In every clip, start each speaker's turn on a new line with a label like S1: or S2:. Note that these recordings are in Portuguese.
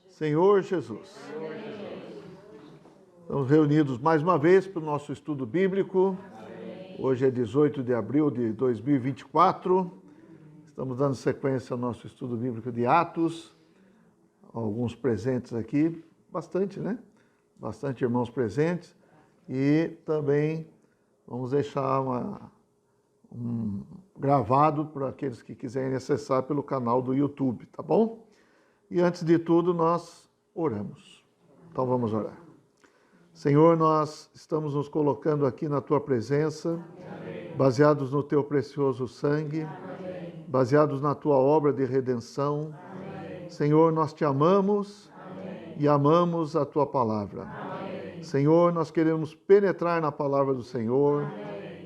S1: Senhor Jesus. Estamos reunidos mais uma vez para o nosso estudo bíblico. Hoje é 18 de abril de 2024. Estamos dando sequência ao nosso estudo bíblico de Atos. Alguns presentes aqui, bastante, né? Bastante irmãos presentes. E também vamos deixar um gravado para aqueles que quiserem acessar pelo canal do YouTube, tá bom? E antes de tudo, nós oramos. Então vamos orar. Senhor, nós estamos nos colocando aqui na Tua presença, baseados no Teu precioso sangue, baseados na Tua obra de redenção. Senhor, nós Te amamos e amamos a Tua palavra. Senhor, nós queremos penetrar na palavra do Senhor.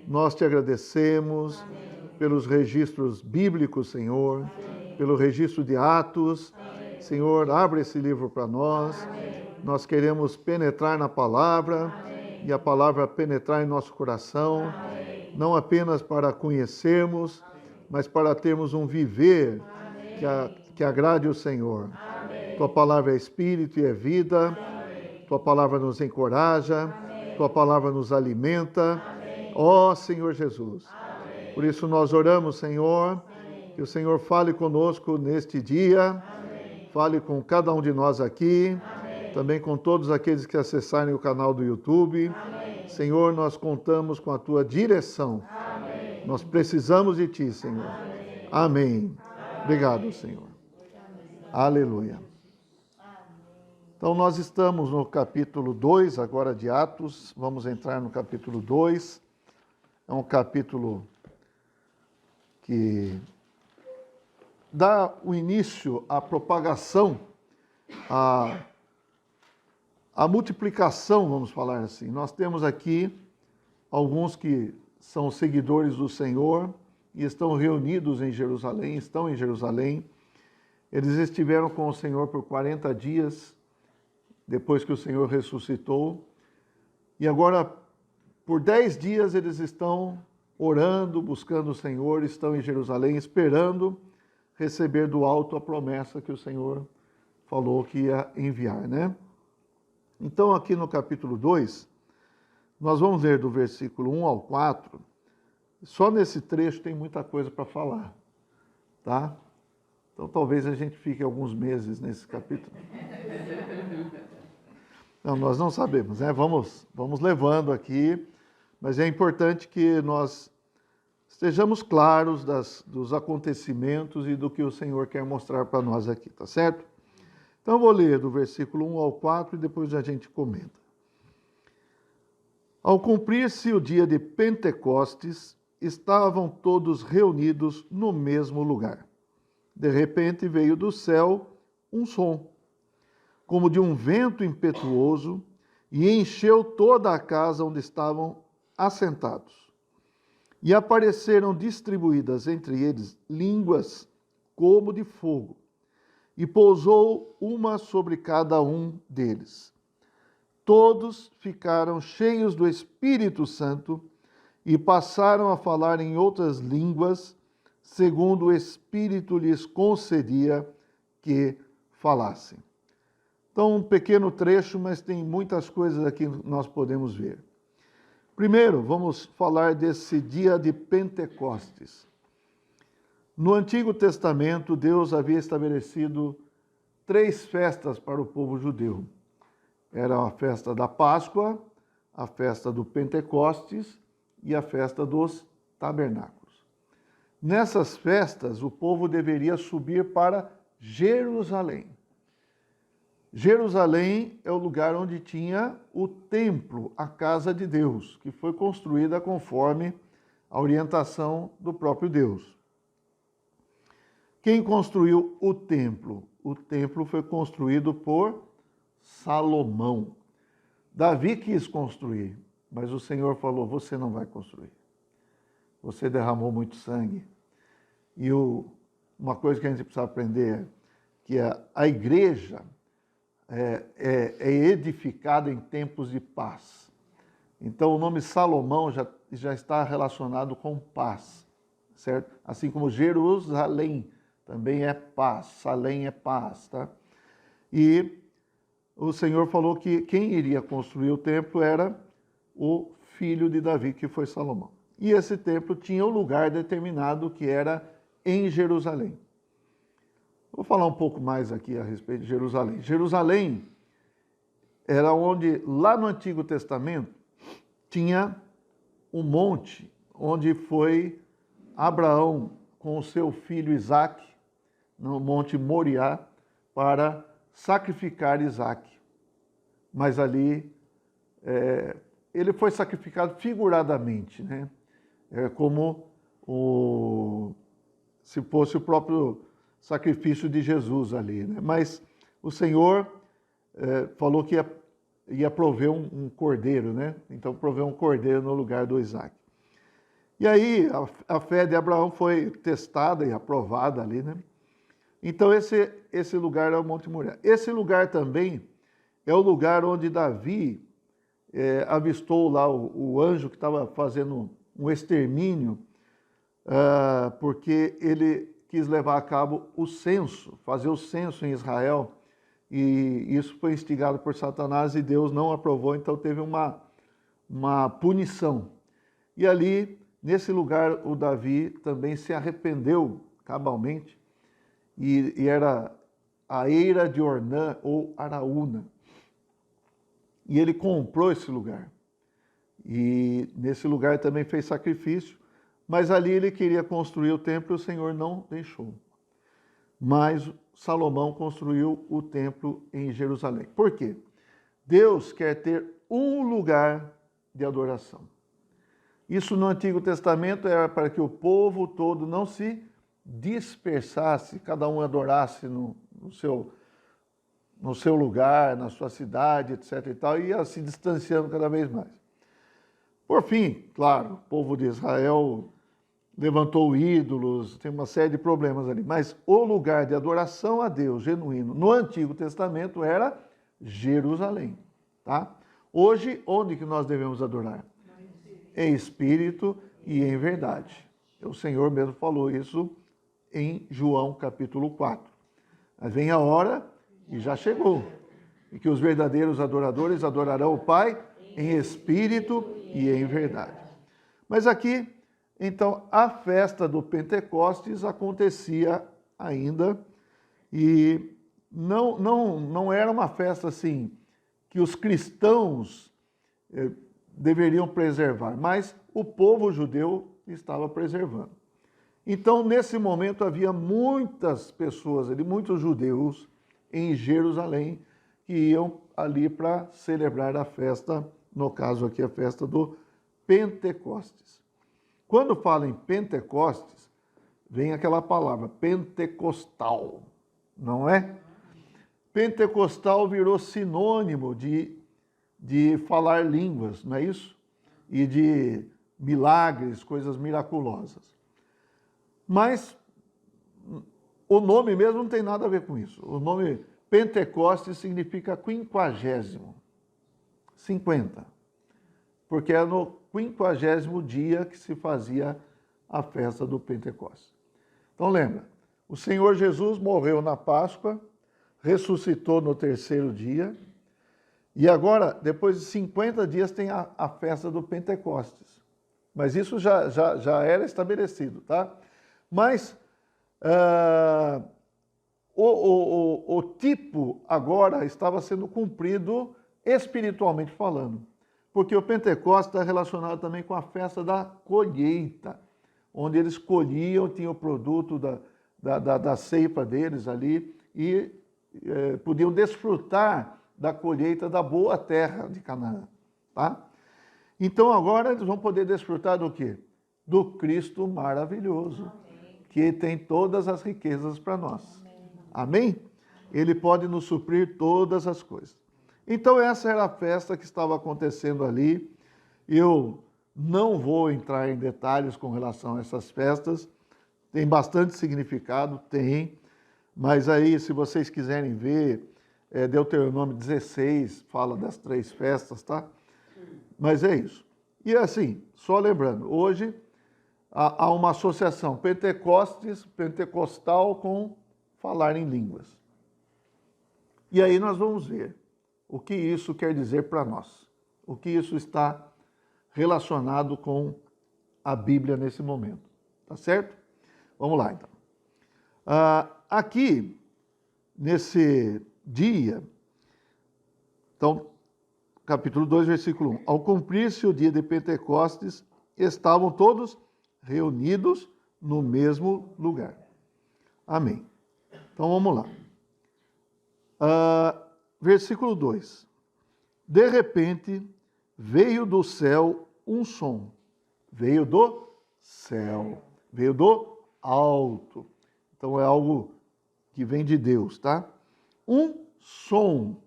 S1: Nós Te agradecemos pelos registros bíblicos, Senhor, pelo registro de Atos. Senhor, abre esse livro para nós. Nós queremos penetrar na palavra e a palavra penetrar em nosso coração, não apenas para conhecermos, mas para termos um viver que agrade o Senhor. Tua palavra é espírito e é vida. Tua palavra nos encoraja. Tua palavra nos alimenta. Ó Senhor Jesus. Por isso nós oramos, Senhor, que o Senhor fale conosco neste dia. Fale com cada um de nós aqui, também com todos aqueles que acessarem o canal do YouTube. Senhor, nós contamos com a Tua direção. Nós precisamos de Ti, Senhor. Amém. Obrigado, Senhor. Aleluia. Então, nós estamos no capítulo 2, agora de Atos. Vamos entrar no capítulo 2. É um capítulo que dá o início à propagação, à multiplicação, vamos falar assim. Nós temos aqui alguns que são seguidores do Senhor e estão reunidos em Jerusalém, estão em Jerusalém. Eles estiveram com o Senhor por 40 dias, depois que o Senhor ressuscitou. E agora, por 10 dias, eles estão orando, buscando o Senhor, estão em Jerusalém, esperando receber do alto a promessa que o Senhor falou que ia enviar, né? Então, aqui no capítulo 2, nós vamos ler do versículo 1 ao 4. Só nesse trecho tem muita coisa para falar, tá? Então, talvez a gente fique alguns meses nesse capítulo. Não, nós não sabemos, né? Vamos levando aqui, mas é importante que nós estejamos claros dos acontecimentos e do que o Senhor quer mostrar para nós aqui, tá certo? Então eu vou ler do versículo 1 ao 4 e depois a gente comenta. Ao cumprir-se o dia de Pentecostes, estavam todos reunidos no mesmo lugar. De repente veio do céu um som, como de um vento impetuoso, e encheu toda a casa onde estavam assentados. E apareceram distribuídas entre eles línguas como de fogo, e pousou uma sobre cada um deles. Todos ficaram cheios do Espírito Santo e passaram a falar em outras línguas, segundo o Espírito lhes concedia que falassem. Então, um pequeno trecho, mas tem muitas coisas aqui que nós podemos ver. Primeiro, vamos falar desse dia de Pentecostes. No Antigo Testamento, Deus havia estabelecido 3 festas para o povo judeu. Era a festa da Páscoa, a festa do Pentecostes e a festa dos Tabernáculos. Nessas festas, o povo deveria subir para Jerusalém. Jerusalém é o lugar onde tinha o templo, a casa de Deus, que foi construída conforme a orientação do próprio Deus. Quem construiu o templo? O templo foi construído por Salomão. Davi quis construir, mas o Senhor falou: você não vai construir. Você derramou muito sangue. E uma coisa que a gente precisa aprender é que a igreja é edificada em tempos de paz. Então, o nome Salomão já está relacionado com paz, certo? Assim como Jerusalém também é paz, Salém é paz, tá? E o Senhor falou que quem iria construir o templo era o filho de Davi, que foi Salomão. E esse templo tinha um lugar determinado que era em Jerusalém. Vou falar um pouco mais aqui a respeito de Jerusalém. Jerusalém era onde, lá no Antigo Testamento, tinha um monte onde foi Abraão com o seu filho Isaque, no Monte Moriá, para sacrificar Isaque. Mas ali ele foi sacrificado figuradamente, né? Como se fosse o próprio sacrifício de Jesus ali, né? Mas o Senhor falou que ia prover um cordeiro, né? Então proveu um cordeiro no lugar do Isaque. E aí a fé de Abraão foi testada e aprovada ali, né? Então esse lugar é o Monte Moriá. Esse lugar também é o lugar onde Davi avistou lá o anjo que estava fazendo um extermínio, porque ele quis levar a cabo o censo, fazer o censo em Israel, e isso foi instigado por Satanás e Deus não aprovou, então teve uma punição. E ali, nesse lugar, o Davi também se arrependeu cabalmente, e era a eira de Ornã ou Araúna. E ele comprou esse lugar. E nesse lugar também fez sacrifício, mas ali ele queria construir o templo e o Senhor não deixou. Mas Salomão construiu o templo em Jerusalém. Por quê? Deus quer ter um lugar de adoração. Isso no Antigo Testamento era para que o povo todo não se dispersasse, cada um adorasse no seu lugar, na sua cidade, etc. e tal, e ia se distanciando cada vez mais. Por fim, claro, o povo de Israel levantou ídolos, tem uma série de problemas ali, mas o lugar de adoração a Deus genuíno no Antigo Testamento era Jerusalém, tá? Hoje, onde que nós devemos adorar? Em espírito e em verdade. O Senhor mesmo falou isso em João capítulo 4. Mas vem a hora, e já chegou, e que os verdadeiros adoradores adorarão o Pai em espírito e em verdade. Mas aqui, então, a festa do Pentecostes acontecia ainda, e não era uma festa assim que os cristãos deveriam preservar, mas o povo judeu estava preservando. Então, nesse momento, havia muitas pessoas ali, muitos judeus em Jerusalém, que iam ali para celebrar a festa, no caso aqui a festa do Pentecostes. Quando fala em Pentecostes, vem aquela palavra, pentecostal, não é? Pentecostal virou sinônimo de falar línguas, não é isso? E de milagres, coisas miraculosas. Mas o nome mesmo não tem nada a ver com isso. O nome Pentecostes significa 50º, 50, porque é no 50º dia que se fazia a festa do Pentecostes. Então lembra, o Senhor Jesus morreu na Páscoa, ressuscitou no 3º dia, e agora, depois de 50 dias, tem a festa do Pentecostes. Mas isso já era estabelecido, tá? Mas o tipo agora estava sendo cumprido espiritualmente falando. Porque o Pentecostes está relacionado também com a festa da colheita, onde eles colhiam, tinham o produto da ceifa deles ali e podiam desfrutar da colheita da boa terra de Canaã, tá? Então agora eles vão poder desfrutar do quê? Do Cristo maravilhoso, amém, que tem todas as riquezas para nós. Amém? Ele pode nos suprir todas as coisas. Então essa era a festa que estava acontecendo ali. Eu não vou entrar em detalhes com relação a essas festas. Tem bastante significado, tem. Mas aí, se vocês quiserem ver, Deuteronômio 16 fala das 3 festas, tá? Mas é isso. E assim, só lembrando, hoje há uma associação pentecostal com falar em línguas. E aí nós vamos ver o que isso quer dizer para nós, o que isso está relacionado com a Bíblia nesse momento, tá certo? Vamos lá, então. Aqui, nesse dia, então, capítulo 2, versículo 1. Ao cumprir-se o dia de Pentecostes, estavam todos reunidos no mesmo lugar. Amém. Então, vamos lá. Versículo 2. De repente, veio do céu um som. Veio do céu. Veio do alto. Então, é algo que vem de Deus, tá? Um som,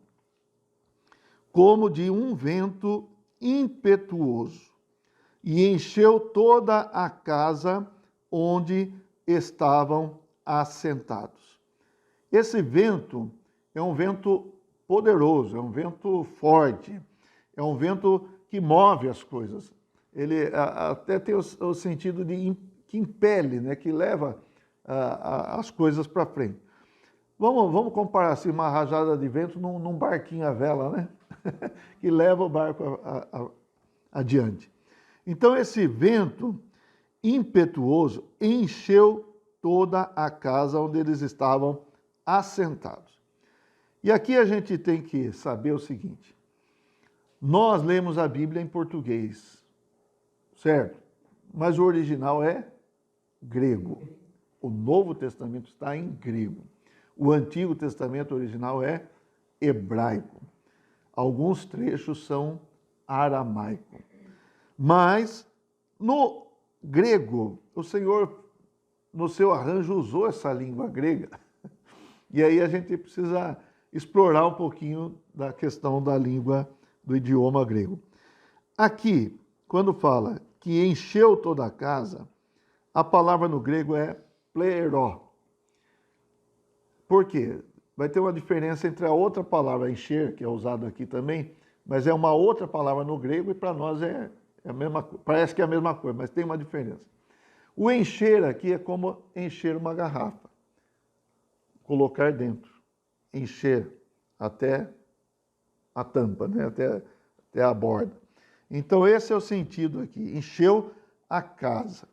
S1: como de um vento impetuoso, e encheu toda a casa onde estavam assentados. Esse vento é um vento poderoso, é um vento forte, é um vento que move as coisas. Ele até tem o sentido de que impele, né, que leva as coisas para frente. Vamos comparar assim, uma rajada de vento num barquinho à vela, né? Que leva o barco adiante. Então, esse vento impetuoso encheu toda a casa onde eles estavam assentados. E aqui a gente tem que saber o seguinte: nós lemos a Bíblia em português, certo? Mas o original é grego. O Novo Testamento está em grego. O Antigo Testamento original é hebraico. Alguns trechos são aramaico. Mas no grego, o Senhor, no seu arranjo, usou essa língua grega. E aí a gente precisa explorar um pouquinho da questão da língua, do idioma grego. Aqui, quando fala que encheu toda a casa, a palavra no grego é pleró. Por quê? Vai ter uma diferença entre a outra palavra encher, que é usada aqui também, mas é uma outra palavra no grego e para nós é a mesma coisa. Parece que é a mesma coisa, mas tem uma diferença. O encher aqui é como encher uma garrafa. Colocar dentro. Encher até a tampa, né? até a borda. Então esse é o sentido aqui. Encheu a casa.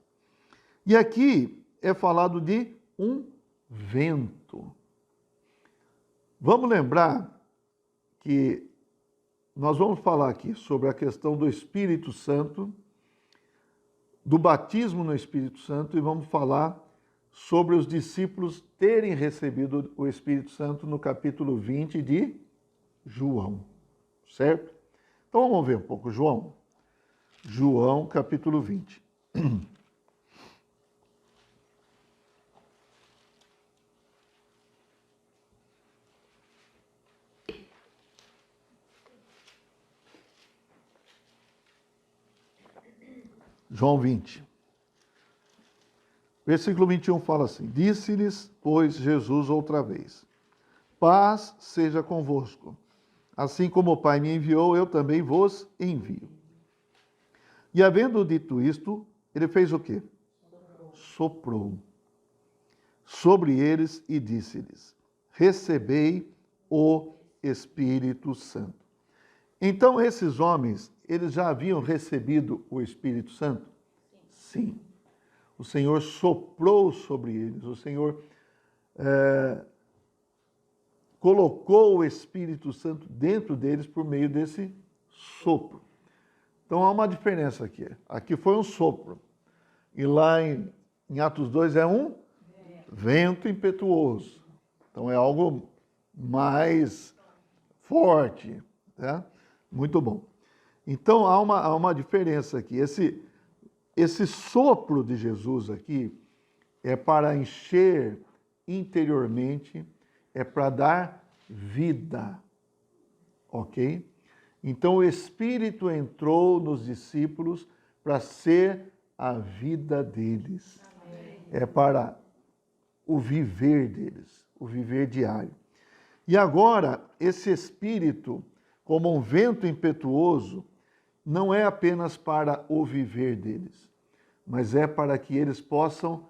S1: E aqui é falado de um vento. Vamos lembrar que nós vamos falar aqui sobre a questão do Espírito Santo, do batismo no Espírito Santo, e vamos falar sobre os discípulos terem recebido o Espírito Santo no capítulo 20 de João, certo? Então vamos ver um pouco, João. João, capítulo 20. João 20. Versículo 21 fala assim: Disse-lhes, pois, Jesus outra vez: Paz seja convosco. Assim como o Pai me enviou, eu também vos envio. E havendo dito isto, ele fez o quê? Soprou sobre eles e disse-lhes: Recebei o Espírito Santo. Então esses homens, eles já haviam recebido o Espírito Santo? Sim. O Senhor soprou sobre eles, o Senhor colocou o Espírito Santo dentro deles por meio desse sopro. Então há uma diferença aqui. Aqui foi um sopro. E lá em Atos 2 é um vento impetuoso. Então é algo mais forte. Tá? Muito bom. Então há uma diferença aqui. Esse sopro de Jesus aqui é para encher interiormente, é para dar vida, ok? Então o Espírito entrou nos discípulos para ser a vida deles. É para o viver deles, o viver diário. E agora, esse Espírito, como um vento impetuoso, não é apenas para o viver deles, mas é para que eles possam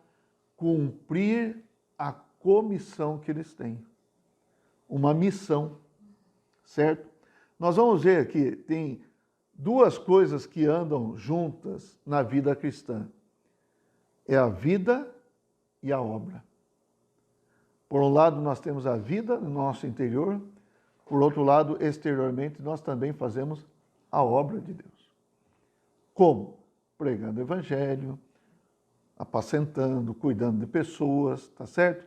S1: cumprir a comissão que eles têm. uma missão, certo? Nós vamos ver aqui, tem duas coisas que andam juntas na vida cristã. É a vida e a obra. Por um lado, nós temos a vida no nosso interior, por outro lado, exteriormente, nós também fazemos a obra de Deus. Como? Pregando o evangelho, apacentando, cuidando de pessoas, tá certo?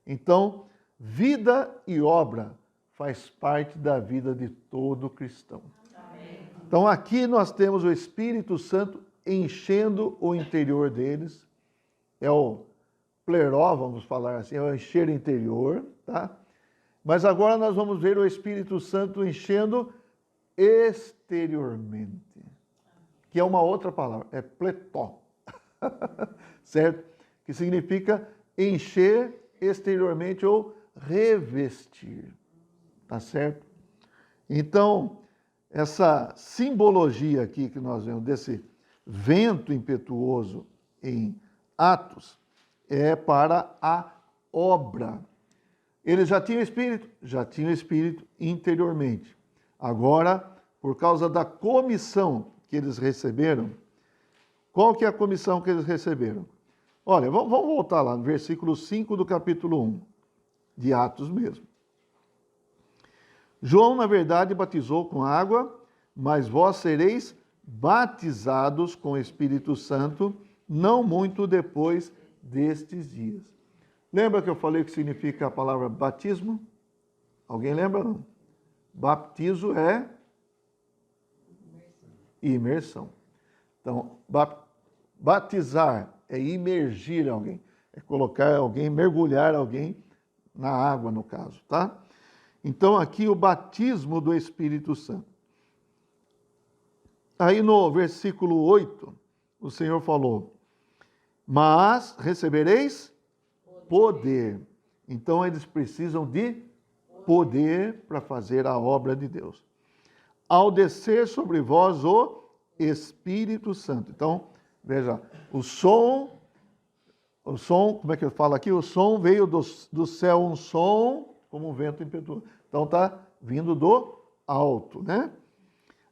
S1: Então, vida e obra faz parte da vida de todo cristão. Amém. Então, aqui nós temos o Espírito Santo enchendo o interior deles. É o pleró, vamos falar assim, é o encher interior, tá? Mas agora nós vamos ver o Espírito Santo enchendo exteriormente, que é uma outra palavra, é pletó, certo? Que significa encher exteriormente ou revestir, tá certo? Então, essa simbologia aqui que nós vemos desse vento impetuoso em Atos é para a obra. Eles já tinham espírito? Já tinham espírito interiormente. Agora, por causa da comissão que eles receberam, qual que é a comissão que eles receberam? Olha, vamos voltar lá no versículo 5 do capítulo 1, de Atos mesmo. João, na verdade, batizou com água, mas vós sereis batizados com o Espírito Santo, não muito depois destes dias. Lembra que eu falei o que significa a palavra batismo? Alguém lembra? Não? Baptizo é imersão. Então, batizar é imergir alguém, é colocar alguém, mergulhar alguém na água, no caso, tá? Então, aqui o batismo do Espírito Santo. Aí no versículo 8, o Senhor falou, mas recebereis poder. Então, eles precisam de poder para fazer a obra de Deus. Ao descer sobre vós o Espírito Santo. Então, veja, o som, como é que eu falo aqui? O som veio do céu, um som como um vento impetuoso. Então, está vindo do alto, né?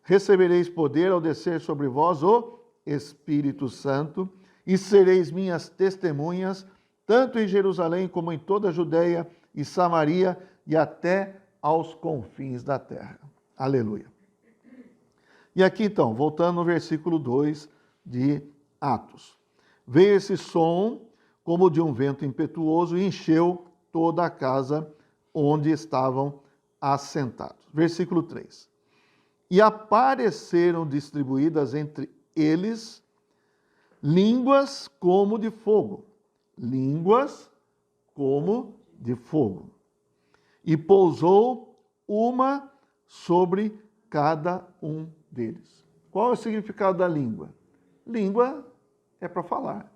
S1: Recebereis poder ao descer sobre vós o Espírito Santo e sereis minhas testemunhas, tanto em Jerusalém como em toda a Judeia e Samaria e até aos confins da terra. Aleluia. E aqui então, voltando no versículo 2 de Atos. Veio esse som como de um vento impetuoso e encheu toda a casa onde estavam assentados. Versículo 3. E apareceram distribuídas entre eles línguas como de fogo. Línguas como de fogo. E pousou uma sobre cada um deles. Qual é o significado da língua? Língua é para falar.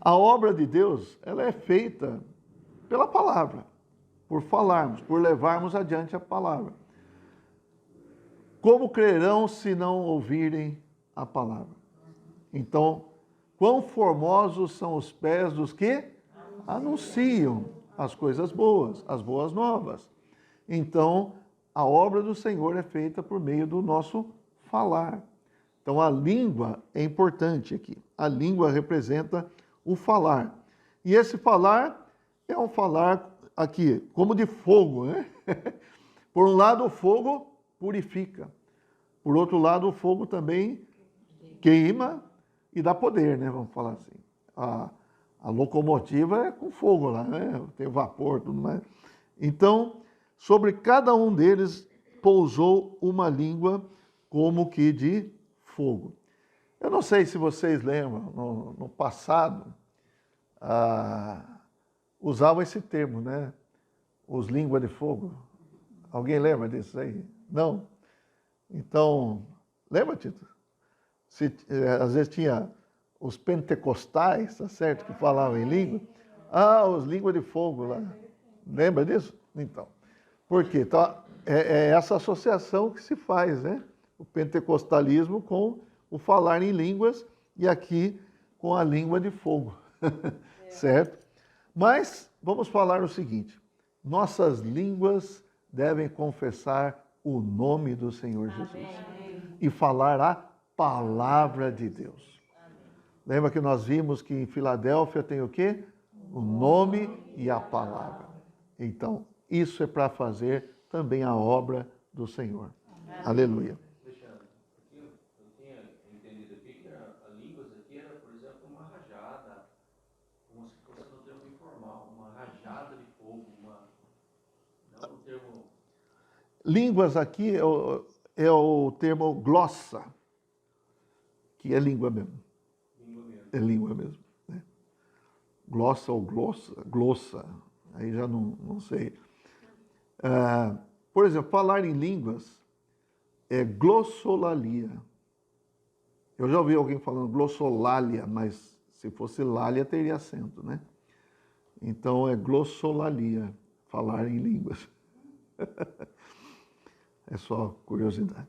S1: A obra de Deus, ela é feita pela palavra, por falarmos, por levarmos adiante a palavra. Como crerão se não ouvirem a palavra? Então, quão formosos são os pés dos que anunciam as coisas boas, as boas novas. Então, a obra do Senhor é feita por meio do nosso falar. Então, a língua é importante aqui. A língua representa o falar. E esse falar é um falar aqui, como de fogo, né? Por um lado, o fogo purifica. Por outro lado, o fogo também queima e dá poder, né? Vamos falar assim. A locomotiva é com fogo lá, né? Tem vapor, tudo mais. Então, sobre cada um deles pousou uma língua como que de fogo. Eu não sei se vocês lembram, no passado, usavam esse termo, né? Os línguas de fogo. Alguém lembra disso aí? Não? Então, lembra, Tito? Às vezes tinha os pentecostais, tá certo? Que falavam em língua. Os línguas de fogo lá. Lembra disso? Então, por quê? Então, é essa associação que se faz, né? O pentecostalismo com o falar em línguas e aqui com a língua de fogo, certo? Mas vamos falar o seguinte, nossas línguas devem confessar o nome do Senhor Jesus e falar a palavra de Deus. Lembra que nós vimos que em Filadélfia tem o quê? O nome e a palavra. Então, isso é para fazer também a obra do Senhor. Aleluia.
S2: Alexandre, eu tinha entendido aqui que a línguas aqui era, por exemplo, uma rajada, como se fosse no termo informal, uma rajada de fogo, não no termo...
S1: Línguas aqui é o termo glossa, que é língua mesmo. É língua mesmo. Né? Glossa ou glossa, aí já não sei. Por exemplo, falar em línguas é glossolalia. Eu já ouvi alguém falando glossolalia, mas se fosse lália teria acento, né? Então é glossolalia, falar em línguas. É só curiosidade.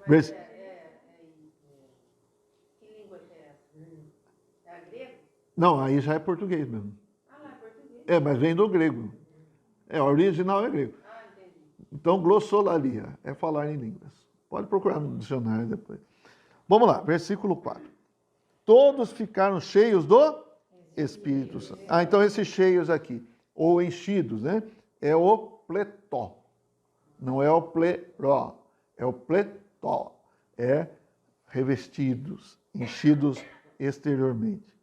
S3: Mas que língua que é essa? É a grego?
S1: Não, aí já é português mesmo.
S3: Ah, lá é português.
S1: É, mas vem do grego. O original é grego.
S3: Ah, entendi.
S1: Então, glossolalia é falar em línguas. Pode procurar no dicionário depois. Vamos lá, versículo 4. Todos ficaram cheios do Espírito Santo. Então esses cheios aqui, ou enchidos, né? É o pletó. Não é o pleró, é o pletó. É revestidos, enchidos exteriormente.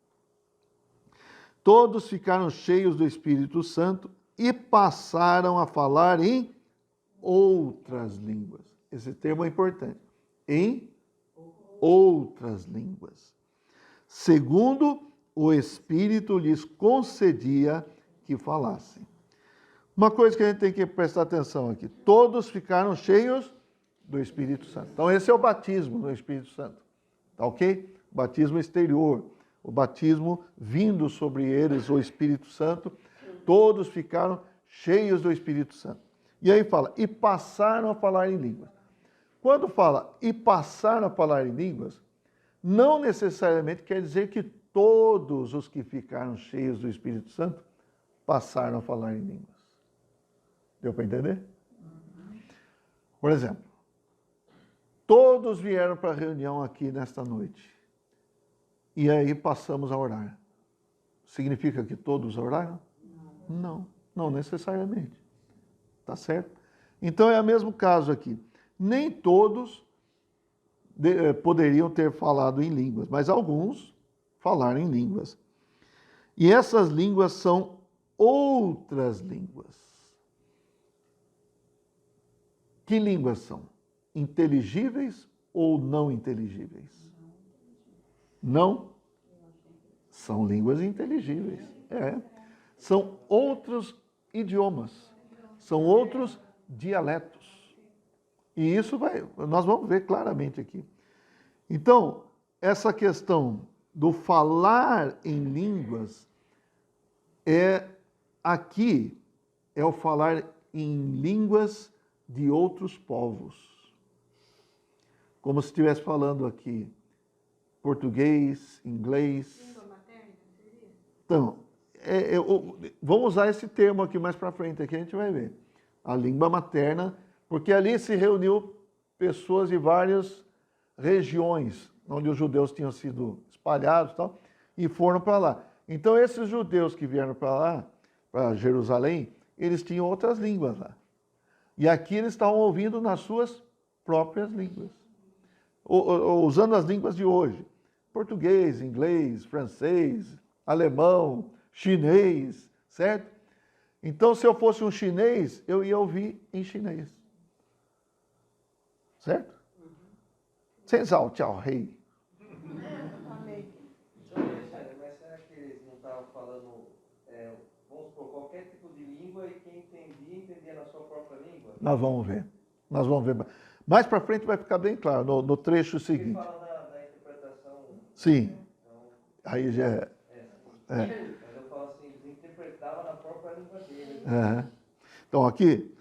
S1: Todos ficaram cheios do Espírito Santo e passaram a falar em outras línguas. Esse termo é importante. Em outras línguas. Segundo o Espírito lhes concedia que falassem. Uma coisa que a gente tem que prestar atenção aqui. Todos ficaram cheios do Espírito Santo. Então esse é o batismo do Espírito Santo. Tá ok? O batismo exterior. O batismo vindo sobre eles, o Espírito Santo. Todos ficaram cheios do Espírito Santo. E aí fala, e passaram a falar em línguas. Quando fala, e passaram a falar em línguas, não necessariamente quer dizer que todos os que ficaram cheios do Espírito Santo passaram a falar em línguas. Deu para entender? Por exemplo, todos vieram para a reunião aqui nesta noite. E aí passamos a orar. Significa que todos oraram? Não, não necessariamente. Tá certo? Então é o mesmo caso aqui. Nem todos poderiam ter falado em línguas, mas alguns falaram em línguas. E essas línguas são outras línguas. Que línguas são? Inteligíveis ou não inteligíveis? Não? São línguas inteligíveis. São outros idiomas. São outros dialetos. E isso nós vamos ver claramente aqui. Então, essa questão do falar em línguas aqui é o falar em línguas de outros povos. Como se estivesse falando aqui português, inglês.
S3: Língua materna, seria?
S1: Então, vamos usar esse termo aqui mais para frente, aqui a gente vai ver. A língua materna, porque ali se reuniu pessoas de várias regiões, onde os judeus tinham sido espalhados e foram para lá. Então, esses judeus que vieram para lá, para Jerusalém, eles tinham outras línguas lá. E aqui eles estavam ouvindo nas suas próprias línguas, usando as línguas de hoje. Português, inglês, francês, alemão, chinês, certo? Então, se eu fosse um chinês, eu ia ouvir em chinês. Certo? Senzal, tchau, rei.
S4: Mas será que eles não estavam falando, vamos supor, qualquer tipo de língua e quem entendia na sua própria língua?
S1: Nós vamos ver. Nós vamos ver. Mais para frente vai ficar bem claro, no trecho seguinte.
S4: Ele fala da interpretação.
S1: Sim.
S4: Então,
S1: Aí já é.
S4: mas eu falo assim, eles interpretavam na própria língua deles.
S1: Então, aqui,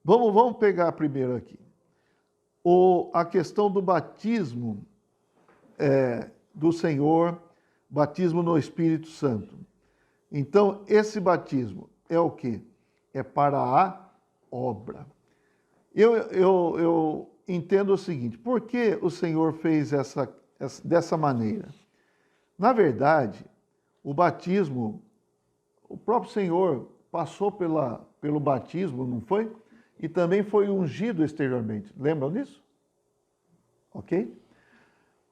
S1: vamos pegar primeiro aqui. A questão do batismo do Senhor, batismo no Espírito Santo. Então, esse batismo é o quê? É para a obra. Eu entendo o seguinte, por que o Senhor fez dessa maneira? Na verdade, o batismo, o próprio Senhor passou pelo batismo, não foi? E também foi ungido exteriormente. Lembram disso? Ok?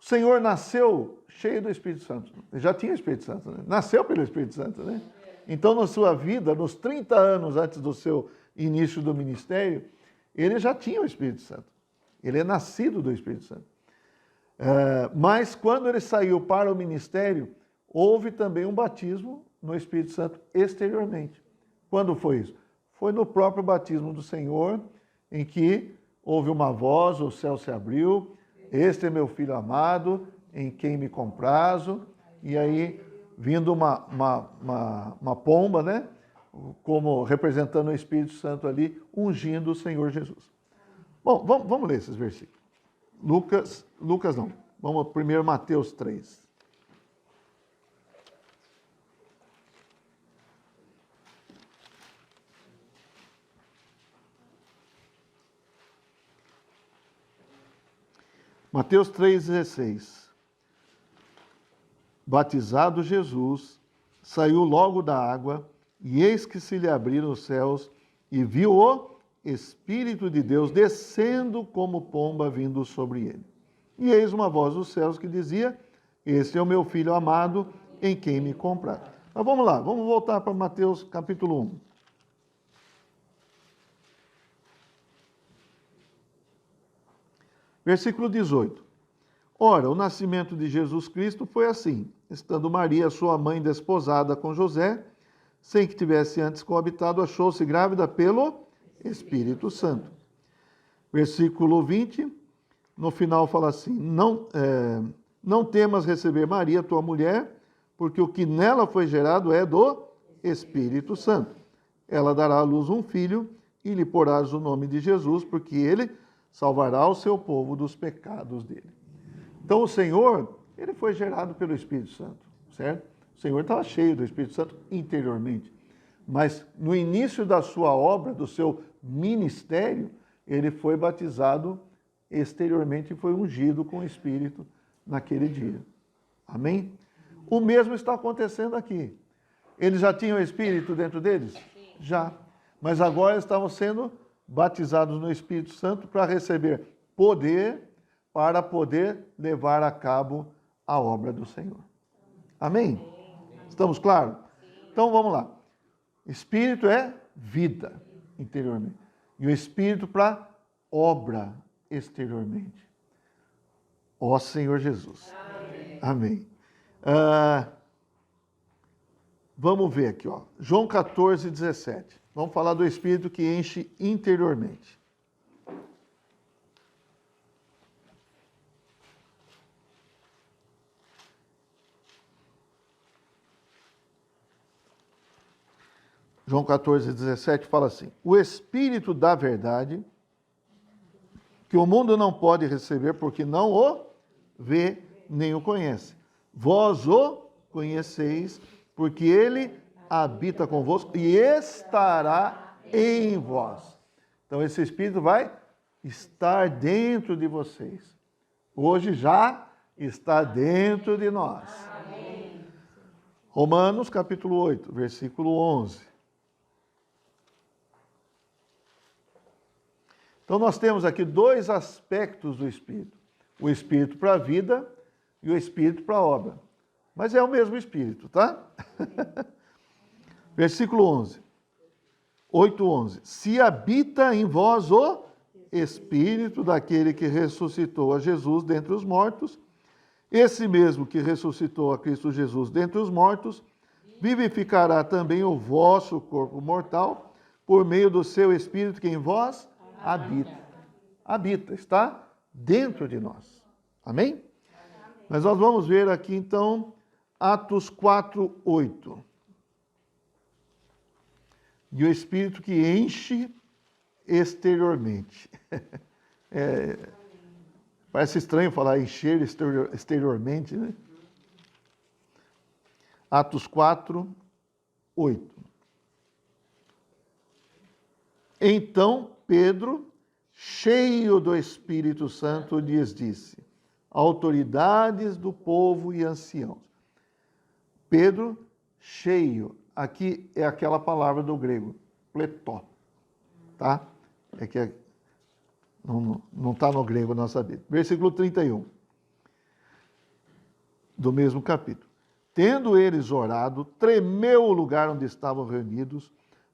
S1: O Senhor nasceu cheio do Espírito Santo. Ele já tinha o Espírito Santo, né? Nasceu pelo Espírito Santo, né? Então, na sua vida, nos 30 anos antes do seu início do ministério, ele já tinha o Espírito Santo. Ele é nascido do Espírito Santo. Mas quando ele saiu para o ministério, houve também um batismo no Espírito Santo exteriormente. Quando foi isso? Foi no próprio batismo do Senhor, em que houve uma voz, o céu se abriu, este é meu filho amado, em quem me comprazo, e aí vindo uma pomba, né? Como representando o Espírito Santo ali, ungindo o Senhor Jesus. Bom, vamos ler esses versículos. Lucas não. Vamos primeiro Mateus 3. Mateus 3,16. Batizado Jesus, saiu logo da água, e eis que se lhe abriram os céus, e viu o Espírito de Deus descendo como pomba vindo sobre ele. E eis uma voz dos céus que dizia: este é o meu filho amado, em quem me comprar. Mas vamos lá, vamos voltar para Mateus capítulo 1. Versículo 18. Ora, o nascimento de Jesus Cristo foi assim: estando Maria, sua mãe, desposada com José, sem que tivesse antes coabitado, achou-se grávida pelo Espírito Santo. Versículo 20, no final fala assim: não temas receber Maria, tua mulher, porque o que nela foi gerado é do Espírito Santo. Ela dará à luz um filho, e lhe porás o nome de Jesus, porque ele salvará o seu povo dos pecados dele. Então o Senhor, ele foi gerado pelo Espírito Santo, certo? O Senhor estava cheio do Espírito Santo interiormente. Mas no início da sua obra, do seu ministério, ele foi batizado exteriormente e foi ungido com o Espírito naquele dia. Amém? O mesmo está acontecendo aqui. Eles já tinham o Espírito dentro deles? Já. Mas agora estavam sendo batizados no Espírito Santo para receber poder para poder levar a cabo a obra do Senhor. Amém? Estamos claros? Então vamos lá. Espírito é vida interiormente. E o Espírito para obra exteriormente. Ó Senhor Jesus. Amém. Vamos ver aqui, ó. João 14, 17. Vamos falar do Espírito que enche interiormente. João 14, 17 fala assim: o Espírito da verdade, que o mundo não pode receber porque não o vê nem o conhece. Vós o conheceis, porque ele habita convosco e estará em vós. Então esse Espírito vai estar dentro de vocês. Hoje já está dentro de nós. Amém. Romanos capítulo 8, versículo 11. Então nós temos aqui dois aspectos do Espírito. O Espírito para a vida e o Espírito para a obra. Mas é o mesmo Espírito, tá? Versículo 11. 8:11. Se habita em vós o Espírito daquele que ressuscitou a Jesus dentre os mortos, esse mesmo que ressuscitou a Cristo Jesus dentre os mortos, vivificará também o vosso corpo mortal por meio do seu Espírito que em vós habita. Habita, está dentro de nós. Amém? Mas nós vamos ver aqui então Atos 4:8. E o Espírito que enche exteriormente. Parece estranho falar encher exteriormente, né? Atos 4:8. Então Pedro, cheio do Espírito Santo, lhes disse: autoridades do povo e anciãos. Pedro, cheio, aqui é aquela palavra do grego, pletó, tá? É que não está no grego a nossa Bíblia. Versículo 31, do mesmo capítulo. Tendo eles orado, tremeu o lugar onde estavam reunidos,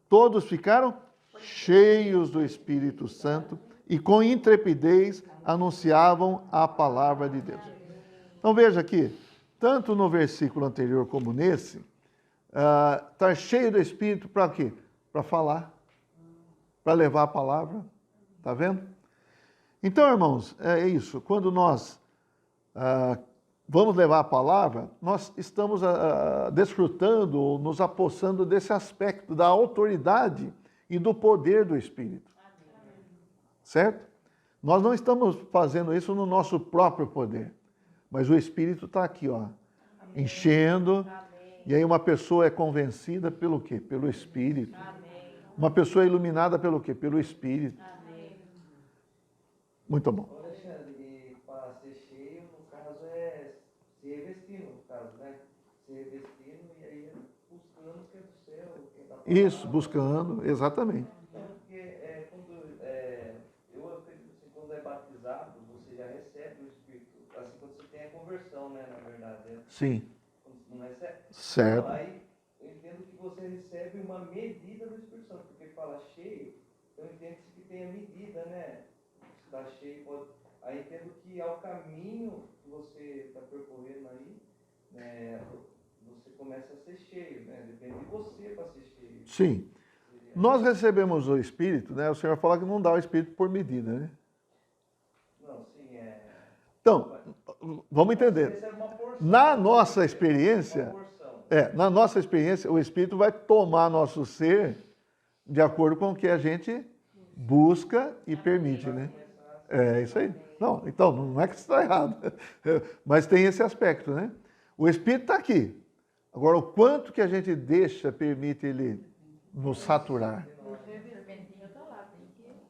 S1: todos ficaram cheios do Espírito Santo e com intrepidez anunciavam a palavra de Deus. Então veja aqui, tanto no versículo anterior como nesse, está cheio do Espírito para quê? Para falar, para levar a palavra, está vendo? Então, irmãos, é isso, quando nós vamos levar a palavra, nós estamos desfrutando, ou nos apossando desse aspecto da autoridade e do poder do Espírito. Certo? Nós não estamos fazendo isso no nosso próprio poder, mas o Espírito está aqui, ó, enchendo, e aí uma pessoa é convencida pelo quê? Pelo Espírito. Uma pessoa é iluminada pelo quê? Pelo Espírito. Muito bom.
S4: Alexandre, e para ser cheio, no caso, é se revestindo, no caso, né? Se revestindo e aí buscando o que é do céu, o que é da palavra.
S1: Isso, buscando, exatamente.
S4: Então, porque eu acredito assim, quando é batizado, você já recebe o Espírito. Assim, quando você tem a conversão, né, na verdade.
S1: Sim.
S4: Quando você não recebe.
S1: Certo.
S4: Então, aí, eu entendo que você recebe uma medida do Espírito Santo, porque fala cheio, então entende-se que tem a medida, né? Está cheio, pode... Aí entendo que ao caminho que você está percorrendo aí, né, você começa a ser cheio, né? Depende de você para ser cheio.
S1: Sim. Nós recebemos o Espírito, né? O Senhor fala que não dá o Espírito por medida, né?
S4: Não, sim,
S1: Então, vamos
S4: Você
S1: entender.
S4: recebe uma porção.
S1: Na nossa experiência,
S4: Uma porção.
S1: na nossa experiência, o Espírito vai tomar nosso ser de acordo com o que a gente busca e permite, né? É isso aí. Não, então, não é que está errado, mas tem esse aspecto, né? O Espírito está aqui. Agora, o quanto que a gente deixa, permite ele nos saturar.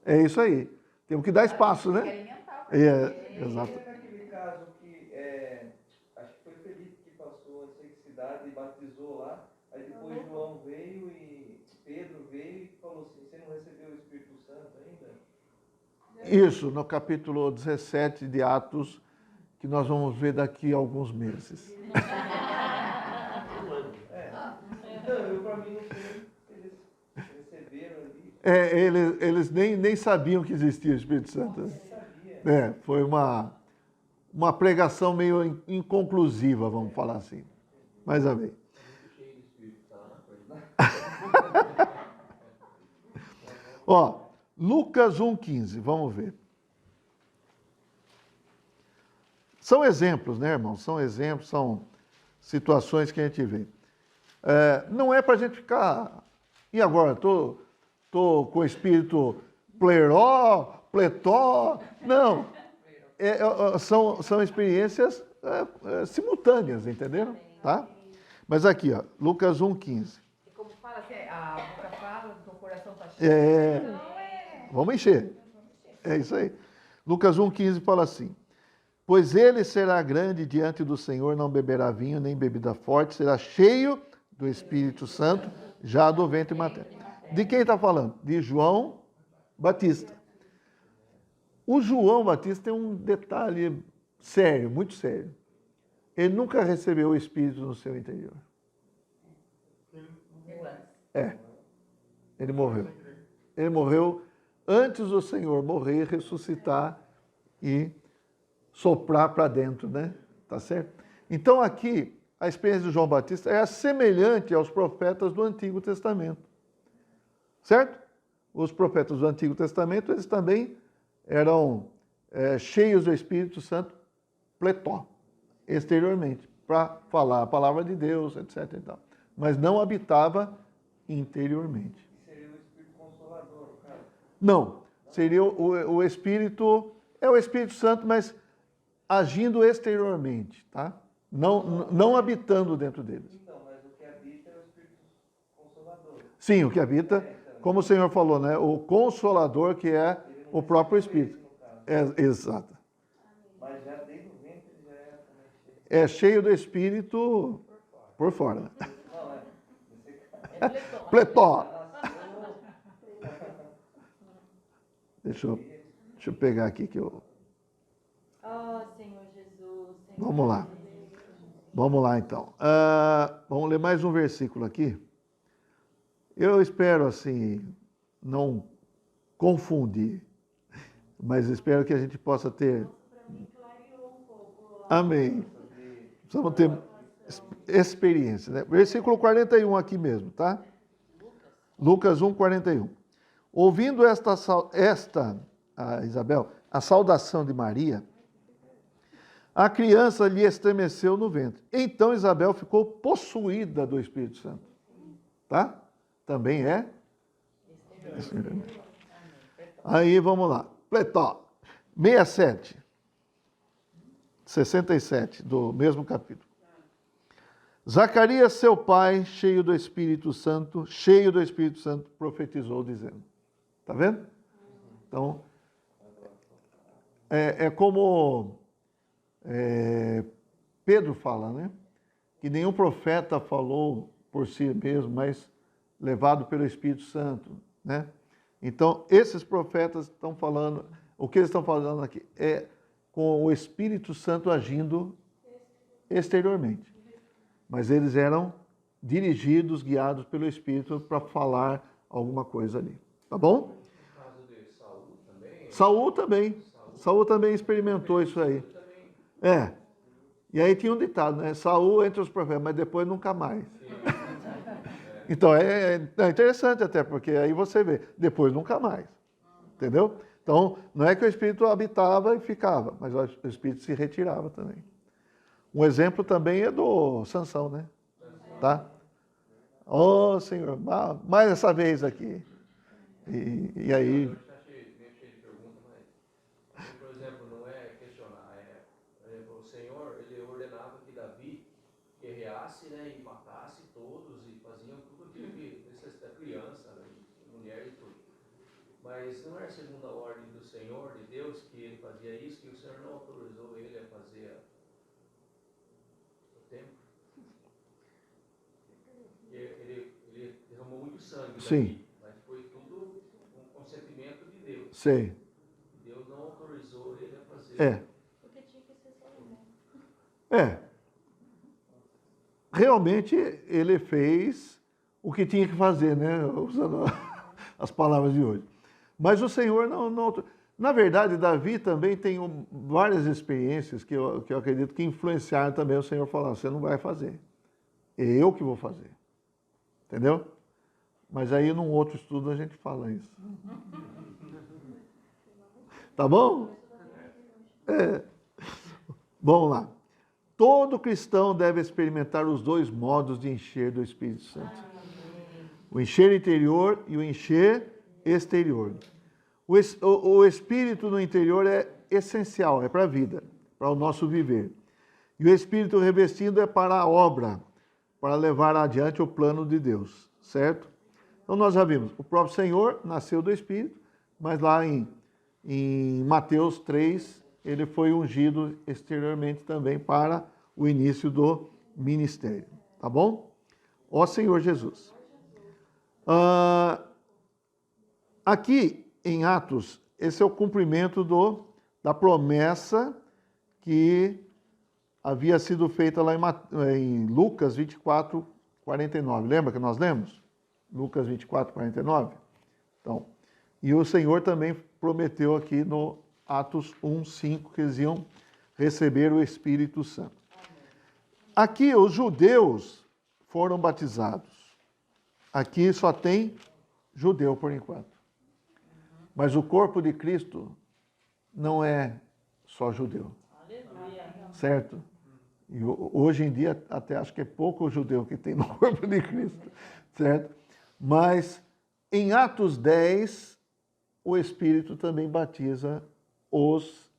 S1: É isso aí. Temos que dar espaço, né? Exato.
S4: É naquele caso que, acho que foi Felipe que passou a cidade e batizou lá, aí depois João veio e Pedro veio e falou assim, você não recebeu o Espírito Santo ainda?
S1: Isso, no capítulo 17 de Atos, que nós vamos ver daqui a alguns meses.
S4: Então, eu para mim não sei, eles receberam ali.
S1: Eles nem sabiam que existia o Espírito Santo.
S4: Não sabia.
S1: Foi uma pregação meio inconclusiva, vamos falar assim. Mas amém.
S2: Cheio de espírito, tá na coisa.
S1: Ó, Lucas 1,15, vamos ver. São exemplos, né, irmão? São exemplos, são situações que a gente vê. Não é para a gente ficar... E agora? Estou com o espírito pletó. Não. São experiências simultâneas, entenderam? Tá? Mas aqui, ó, Lucas 1,15.
S3: E como fala, a boca fala, o coração está cheio.
S1: Vamos encher. É isso aí. Lucas 1,15 fala assim: pois ele será grande diante do Senhor, não beberá vinho, nem bebida forte, será cheio do Espírito Santo, já do ventre materno. De quem está falando? De João Batista. O João Batista tem um detalhe sério, muito sério. Ele nunca recebeu o Espírito no seu interior. Ele morreu. Ele morreu antes do Senhor morrer, ressuscitar e soprar para dentro, né? Tá certo? Então aqui, a experiência de João Batista é semelhante aos profetas do Antigo Testamento. Certo? Os profetas do Antigo Testamento, eles também eram cheios do Espírito Santo pletó, exteriormente, para falar a palavra de Deus, etc. E tal. Mas não habitava interiormente.
S4: Seria o Espírito Consolador, no caso?
S1: Não, seria o Espírito, é o Espírito Santo, mas agindo exteriormente, tá? Não habitando dentro deles.
S4: Então, mas o que habita é o Espírito Consolador.
S1: Sim, o que habita como o Senhor falou, né? O Consolador, que é
S4: Ele não
S1: o próprio
S4: recebeu
S1: Espírito.
S4: esse, no caso.
S1: Exato.
S4: Mas já desde o ventre ele já era também cheio.
S1: É cheio do Espírito por fora.
S4: Não, nesse caso.
S3: É Pletó.
S1: Pletó.
S4: Nasceu.
S1: Deixa eu pegar aqui que eu...
S5: Ó Senhor Jesus. Senhor
S1: Vamos lá.
S5: Jesus.
S1: Vamos lá, então. Vamos ler mais um versículo aqui. Eu espero, assim, não confundir, mas espero que a gente possa ter...
S5: Para mim clareou um pouco.
S1: Amém. Precisamos ter experiência, né? Versículo 41 aqui mesmo, tá? Lucas 1, 41. Ouvindo Isabel, a saudação de Maria, a criança lhe estremeceu no ventre. Então Isabel ficou possuída do Espírito Santo. Tá? Também é? Aí vamos lá. Pletó. 67, do mesmo capítulo. Zacarias, seu pai, cheio do Espírito Santo, profetizou dizendo. Tá vendo? Então, é como Pedro fala, né? Que nenhum profeta falou por si mesmo, mas levado pelo Espírito Santo, né? Então, esses profetas estão falando, o que eles estão falando aqui é com o Espírito Santo agindo exteriormente. Mas eles eram dirigidos, guiados pelo Espírito para falar alguma coisa ali. Tá bom?
S2: No caso de Saul também.
S1: Saul também experimentou isso aí.
S2: Também.
S1: E aí tinha um ditado, né? Saul entre os profetas, mas depois nunca mais. Então é interessante até, porque aí você vê, depois nunca mais. Entendeu? Então, não é que o Espírito habitava e ficava, mas o Espírito se retirava também. Um exemplo também é do Sansão, né? Tá? Ô, Senhor, mais essa vez aqui. E aí...
S2: Eu já achei meio cheio de perguntas, mas, por exemplo, não é questionar, o Senhor, ele ordenava que Davi guerreasse, né, e matasse todos e faziam tudo aquilo que necessita criança, né, mulher e tudo. Mas não é segundo a ordem do Senhor, de Deus, que ele fazia isso, que o Senhor não autorizou ele a fazer o templo. Ele derramou muito sangue.
S1: Sim.
S2: Davi, mas foi tudo um consentimento de Deus.
S1: Sei.
S2: Deus não autorizou ele a fazer.
S5: Porque tinha que ser Salomão.
S1: Realmente ele fez o que tinha que fazer, né? Usando as palavras de hoje. Mas o Senhor não... Na verdade, Davi também tem várias experiências que eu acredito que influenciaram também o Senhor falando, você não vai fazer. É eu que vou fazer. Entendeu? Mas aí num outro estudo a gente fala isso. Tá bom? Vamos lá. Todo cristão deve experimentar os dois modos de encher do Espírito Santo. O encher interior e o encher exterior. O Espírito no interior é essencial, é para a vida, para o nosso viver. E o Espírito revestido é para a obra, para levar adiante o plano de Deus, certo? Então nós já vimos, o próprio Senhor nasceu do Espírito, mas lá em Mateus 3, ele foi ungido exteriormente também para o início do ministério, tá bom? Ó Senhor Jesus. Aqui em Atos, esse é o cumprimento da promessa que havia sido feita lá em Lucas 24, 49. Lembra que nós lemos? Lucas 24, 49? Então, e o Senhor também prometeu aqui no Atos 1, 5, que eles iam receber o Espírito Santo. Aqui os judeus foram batizados. Aqui só tem judeu por enquanto. Mas o corpo de Cristo não é só judeu.
S5: Aleluia.
S1: Certo? E hoje em dia até acho que é pouco o judeu que tem no corpo de Cristo. Certo? Mas em Atos 10, o Espírito também batiza os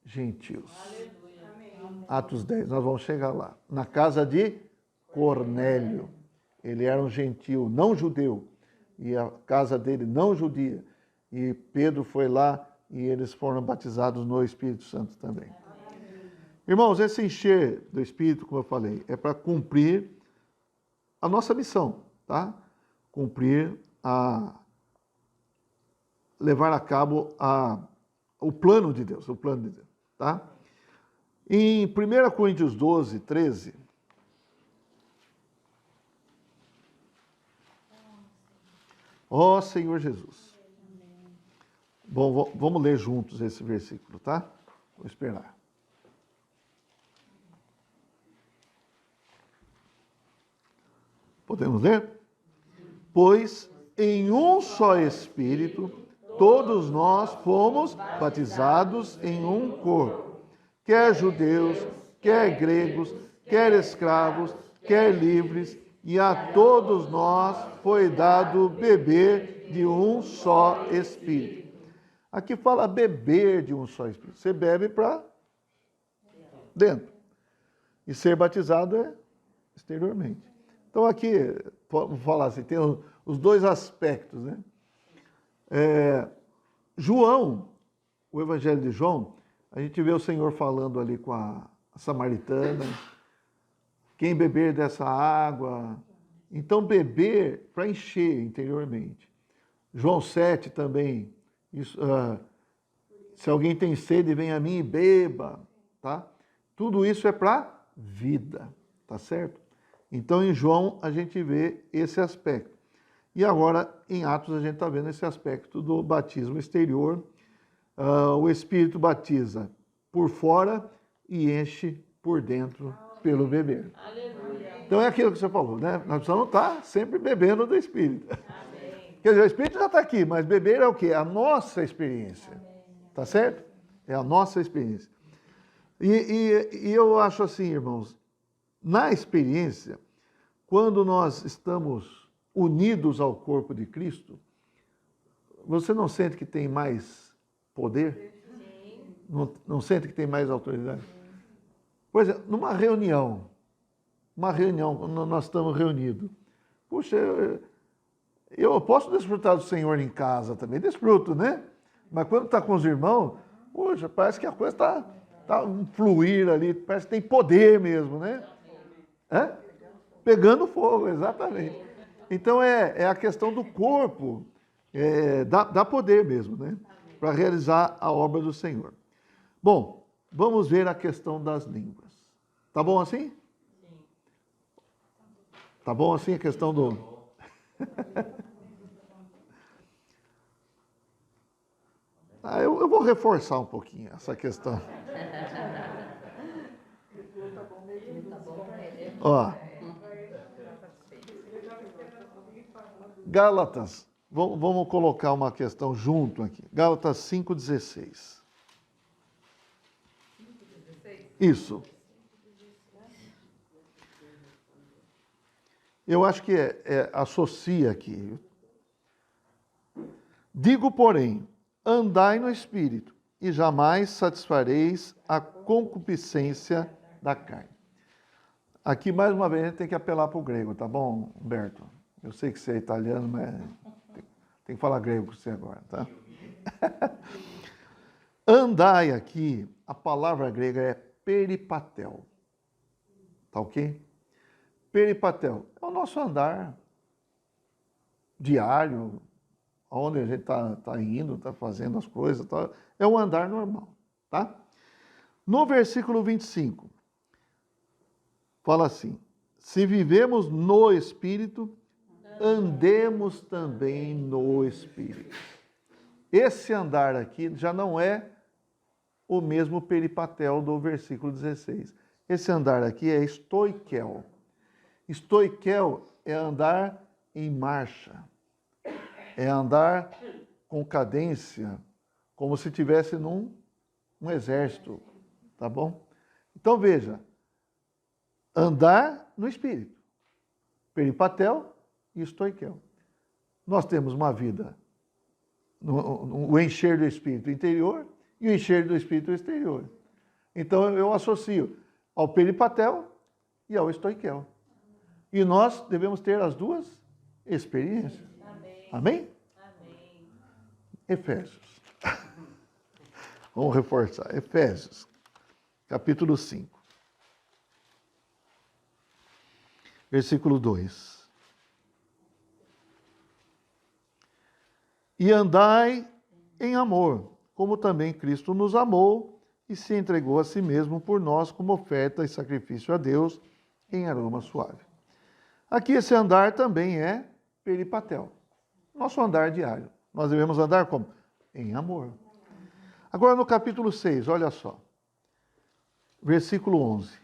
S1: gentios.
S5: Aleluia.
S1: Atos 10, nós vamos chegar lá. Na casa de Cornélio. Ele era um gentio, não judeu. e a casa dele não judia. E Pedro foi lá e eles foram batizados no Espírito Santo também. Irmãos, esse encher do Espírito, como eu falei, é para cumprir a nossa missão, tá? Levar a cabo o plano de Deus, tá? Em 1 Coríntios 12, 13, ó Senhor Jesus. Bom, vamos ler juntos esse versículo, tá? Vou esperar. Podemos ler? Pois em um só Espírito todos nós fomos batizados em um corpo, quer judeus, quer gregos, quer escravos, quer livres, e a todos nós foi dado beber de um só Espírito. Aqui fala beber de um só Espírito. Você bebe para dentro. E ser batizado é exteriormente. Então aqui, vamos falar assim, tem os dois aspectos, né? João, o Evangelho de João, a gente vê o Senhor falando ali com a samaritana, quem beber dessa água, então beber para encher interiormente. João 7 também, se alguém tem sede, vem a mim e beba, tá? Tudo isso é para vida, tá certo? Então, em João, a gente vê esse aspecto. E agora, em Atos, a gente está vendo esse aspecto do batismo exterior. O Espírito batiza por fora e enche por dentro pelo beber.
S5: Aleluia.
S1: Então, é aquilo que você falou, né? Nós precisamos estar sempre bebendo do Espírito. Quer dizer, o Espírito já está aqui, mas beber é o quê? A nossa experiência. Tá certo? É a nossa experiência. E eu acho assim, irmãos, na experiência, quando nós estamos unidos ao corpo de Cristo, você não sente que tem mais poder? Não sente que tem mais autoridade? Por exemplo, numa reunião, quando nós estamos reunidos, puxa, eu posso desfrutar do Senhor em casa também, desfruto, né? Mas quando está com os irmãos, puxa, parece que a coisa está um fluir ali, parece que tem poder mesmo, né? Pegando fogo, exatamente. Então é a questão do corpo, dá poder mesmo, né? Para realizar a obra do Senhor. Bom, vamos ver a questão das línguas. Tá bom assim? Tá bom assim a questão do... eu vou reforçar um pouquinho essa questão. Ó, Gálatas, vamos colocar uma questão junto aqui. Gálatas 5,16. Isso. Eu acho que associa aqui. Digo, porém, andai no Espírito, e jamais satisfareis a concupiscência da carne. Aqui, mais uma vez, a gente tem que apelar para o grego, tá bom, Humberto? Eu sei que você é italiano, mas tem que falar grego com você agora, tá? Andai aqui, a palavra grega é peripatel. Tá ok? Peripatel é o nosso andar diário, onde a gente está indo, está fazendo as coisas, tá? É um andar normal, tá? No versículo 25, fala assim: se vivemos no Espírito, andemos também no Espírito. Esse andar aqui já não é o mesmo peripatel do versículo 16. Esse andar aqui é estoikel. Estoikel é andar em marcha. É andar com cadência, como se estivesse num exército, tá bom? Então veja, andar no Espírito, peripatel e estoikel. Nós temos uma vida, o encher do Espírito interior e o encher do Espírito exterior. Então eu associo ao peripatel e ao estoikel. E nós devemos ter as duas experiências.
S5: Amém.
S1: Amém?
S5: Amém.
S1: Efésios. Vamos reforçar. Efésios, capítulo 5. Versículo 2. E andai em amor, como também Cristo nos amou e se entregou a si mesmo por nós como oferta e sacrifício a Deus em aroma suave. Aqui esse andar também é peripatel. Nosso andar diário. Nós devemos andar como? Em amor. Agora no capítulo 6, olha só. Versículo 11.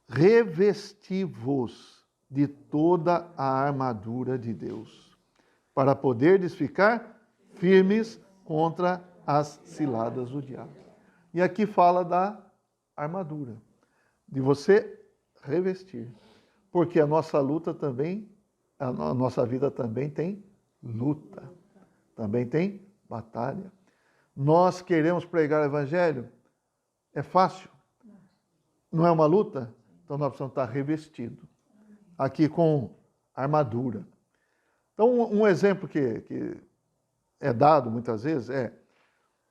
S1: Revesti-vos de toda a armadura de Deus, para poderdes ficar firmes contra as ciladas do diabo. E aqui fala da armadura, de você revestir. Porque a nossa luta também, a nossa vida também tem luta, também tem batalha. Nós queremos pregar o evangelho, é fácil? Não é uma luta? Então nós precisamos estar revestidos, aqui com armadura. Então um exemplo que é dado muitas vezes é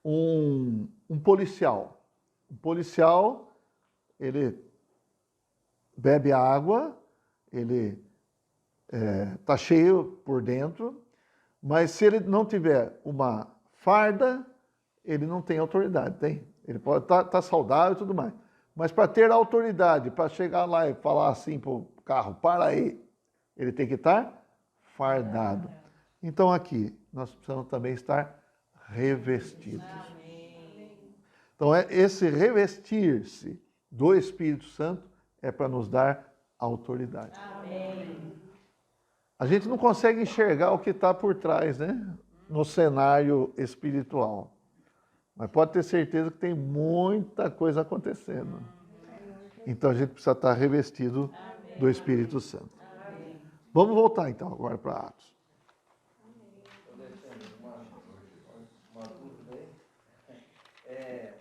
S1: um policial. Um policial, ele bebe água, ele está cheio por dentro, mas se ele não tiver uma farda, ele não tem autoridade, tem? Ele pode estar saudável e tudo mais. Mas para ter autoridade, para chegar lá e falar assim para o carro, para aí, ele tem que estar fardado. Então aqui, nós precisamos também estar revestidos. Então esse revestir-se do Espírito Santo é para nos dar autoridade. A gente não consegue enxergar o que está por trás, né? No cenário espiritual. Mas pode ter certeza que tem muita coisa acontecendo. Então a gente precisa estar revestido do Espírito Santo. Vamos voltar então agora para Atos.
S4: Uma dúvida aí.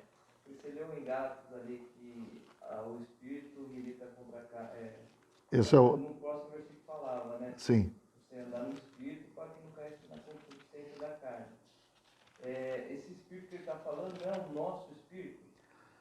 S4: Você leu em Atos ali que o Espírito milita contra a carne.
S1: Esse é o...
S4: No próximo versículo falava, né?
S1: Sim.
S4: Você andar no Espírito para que não caia na concupiscência da carne. Esse Espírito que ele está falando não é o nosso Espírito,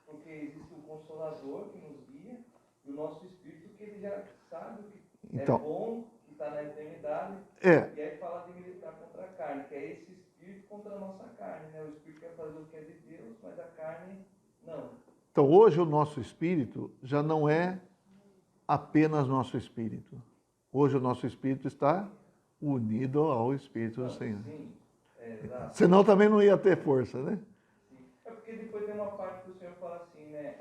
S4: porque existe o Consolador que nos guia, e o nosso Espírito que ele já sabe o que
S1: Então,
S4: é bom, que está na eternidade, e aí fala de militar contra a carne, que é esse Espírito contra a nossa carne, né? O Espírito quer fazer o que é de Deus, mas a carne não.
S1: Então hoje o nosso Espírito já não é apenas nosso Espírito. Hoje o nosso Espírito está unido ao Espírito do Senhor.
S4: Sim, exato.
S1: Senão também não ia ter força, né?
S4: Sim. É porque depois tem uma parte que o Senhor fala assim, né?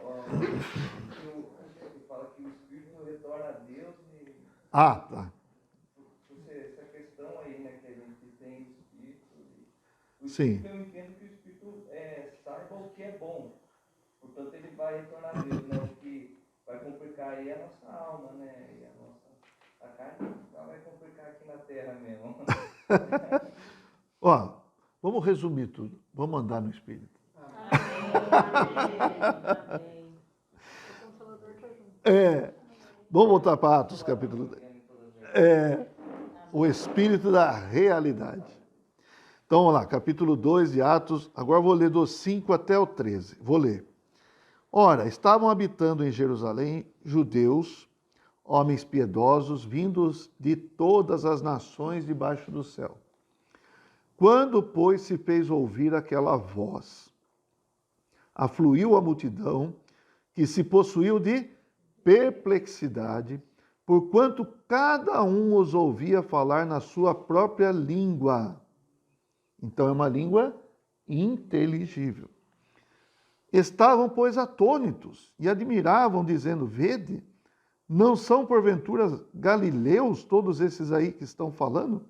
S4: Que fala que o Espírito retorna a Deus e...
S1: Ah, tá.
S4: Essa questão aí, né? Que a gente tem o Espírito. O
S1: Sim.
S4: Espírito, eu entendo que o Espírito saiba o que é bom. Portanto, ele vai retornar a Deus, né? O que vai complicar aí é a nossa alma, né? E a carne ela vai complicar aqui na terra mesmo.
S1: Ó, vamos resumir tudo. Vamos andar no Espírito. Vamos voltar para Atos, capítulo 10. O Espírito da realidade. Então, vamos lá, capítulo 2 de Atos. Agora eu vou ler do 5 até o 13. Vou ler. Ora, estavam habitando em Jerusalém judeus, homens piedosos, vindos de todas as nações debaixo do céu. Quando, pois, se fez ouvir aquela voz, afluiu a multidão, que se possuiu de perplexidade, porquanto cada um os ouvia falar na sua própria língua. Então é uma língua inteligível. Estavam, pois, atônitos e admiravam, dizendo: vede, não são porventura galileus todos esses aí que estão falando?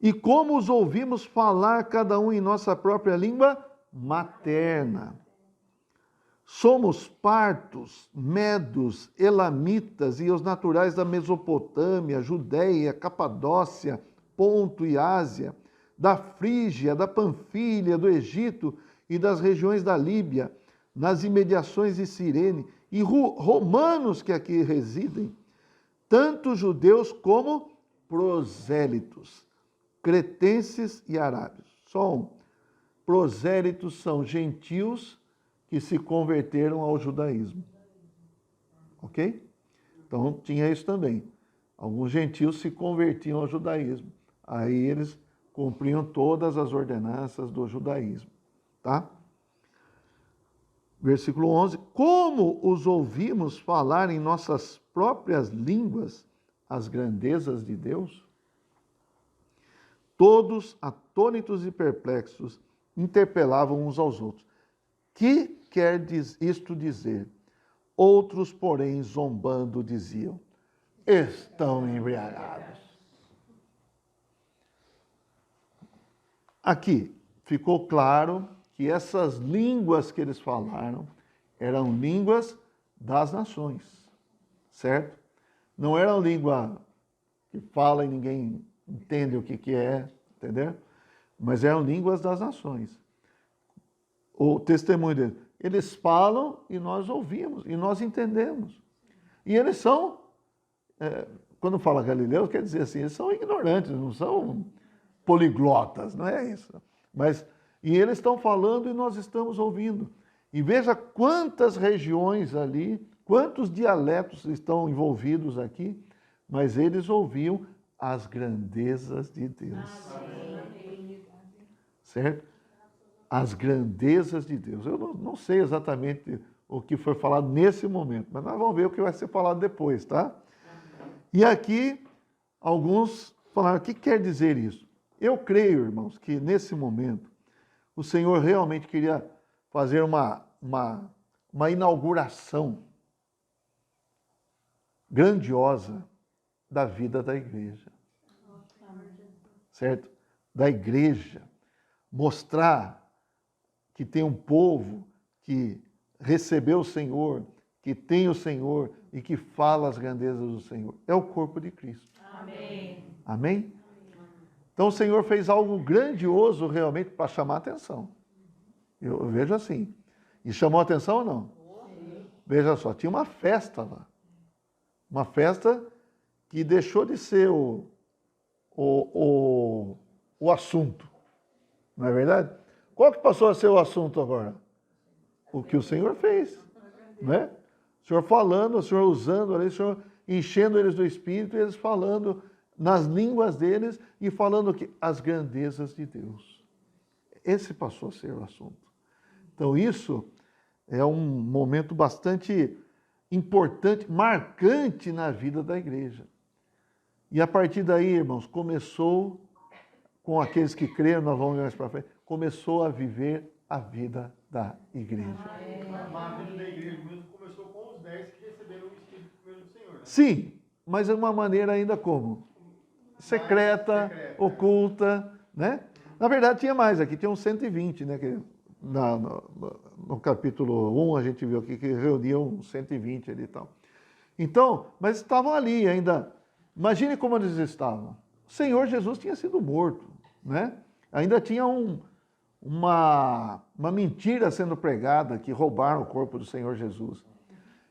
S1: E como os ouvimos falar cada um em nossa própria língua materna? Somos partos, medos, elamitas e os naturais da Mesopotâmia, Judéia, Capadócia, Ponto e Ásia, da Frígia, da Panfilha, do Egito e das regiões da Líbia, nas imediações de Cirene, e romanos que aqui residem, tanto judeus como prosélitos, cretenses e arábios. Só um. Prosélitos são gentios que se converteram ao judaísmo. Ok? Então tinha isso também. Alguns gentios se convertiam ao judaísmo. Aí eles cumpriam todas as ordenanças do judaísmo. Tá? Versículo 11. Como os ouvimos falar em nossas próprias línguas as grandezas de Deus? Todos, atônitos e perplexos, interpelavam uns aos outros. Que quer isto dizer? Outros, porém, zombando, diziam: estão embriagados. Aqui ficou claro que essas línguas que eles falaram eram línguas das nações, certo? Não eram língua que fala e ninguém entende o que é, entendeu? Mas eram línguas das nações. O testemunho deles. Eles falam e nós ouvimos, e nós entendemos. E eles são, quando fala galileus, quer dizer assim, eles são ignorantes, não são poliglotas, não é isso. E eles estão falando e nós estamos ouvindo. E veja quantas regiões ali, quantos dialetos estão envolvidos aqui, mas eles ouviam as grandezas de Deus. Certo? As grandezas de Deus. Eu não sei exatamente o que foi falado nesse momento, mas nós vamos ver o que vai ser falado depois, tá? E aqui, alguns falaram, o que quer dizer isso? Eu creio, irmãos, que nesse momento, o Senhor realmente queria fazer uma inauguração grandiosa da vida da igreja. Certo? Da igreja. Mostrar que tem um povo que recebeu o Senhor, que tem o Senhor e que fala as grandezas do Senhor. É o corpo de Cristo.
S3: Amém.
S1: Amém? Então o Senhor fez algo grandioso realmente para chamar a atenção. Eu vejo assim. E chamou a atenção ou não? Sim. Veja só, tinha uma festa lá. Uma festa que deixou de ser o assunto. Não é verdade? Qual que passou a ser o assunto agora? O que o Senhor fez. Né? O Senhor falando, o Senhor usando ali, o Senhor enchendo eles do Espírito, e eles falando nas línguas deles e falando que as grandezas de Deus. Esse passou a ser o assunto. Então isso é um momento bastante importante, marcante na vida da igreja. E a partir daí, irmãos, começou, com aqueles que creram, nós vamos ver mais para frente, começou a viver a vida da igreja.
S6: A vida da igreja mesmo começou com os 10 que receberam o Espírito primeiro do Senhor. Né?
S1: Sim, mas de uma maneira ainda como? Secreta, oculta, né? Na verdade tinha mais aqui, tinha uns 120, né? Que no capítulo 1 a gente viu aqui que reuniam 120 ali e tal. Então, mas estavam ali ainda. Imagine como eles estavam. O Senhor Jesus tinha sido morto, né? Ainda tinha uma mentira sendo pregada que roubaram o corpo do Senhor Jesus.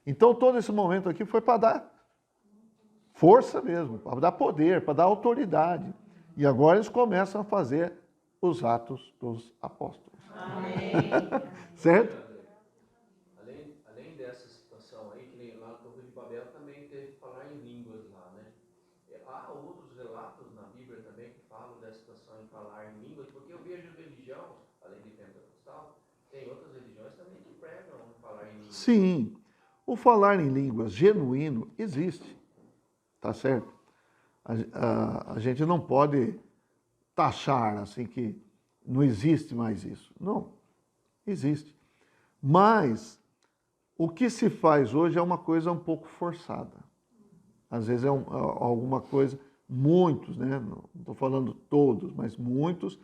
S1: Então todo esse momento aqui foi para dar força mesmo, para dar poder, para dar autoridade. E agora eles começam a fazer os atos dos apóstolos.
S3: Amém.
S1: Certo?
S2: Além dessa situação aí, que nem lá no Torre de Babel também teve que falar em línguas lá, né? Há outros relatos na Bíblia também que falam dessa situação em falar em línguas, porque eu vejo religião, além de pentecostal, tem outras religiões também que pregam falar em línguas.
S1: Sim, o falar em línguas genuíno existe, tá certo? A gente não pode taxar assim que não existe mais isso. Não, existe. Mas o que se faz hoje é uma coisa um pouco forçada. Às vezes é alguma coisa, muitos, né? Não estou falando todos, mas muitos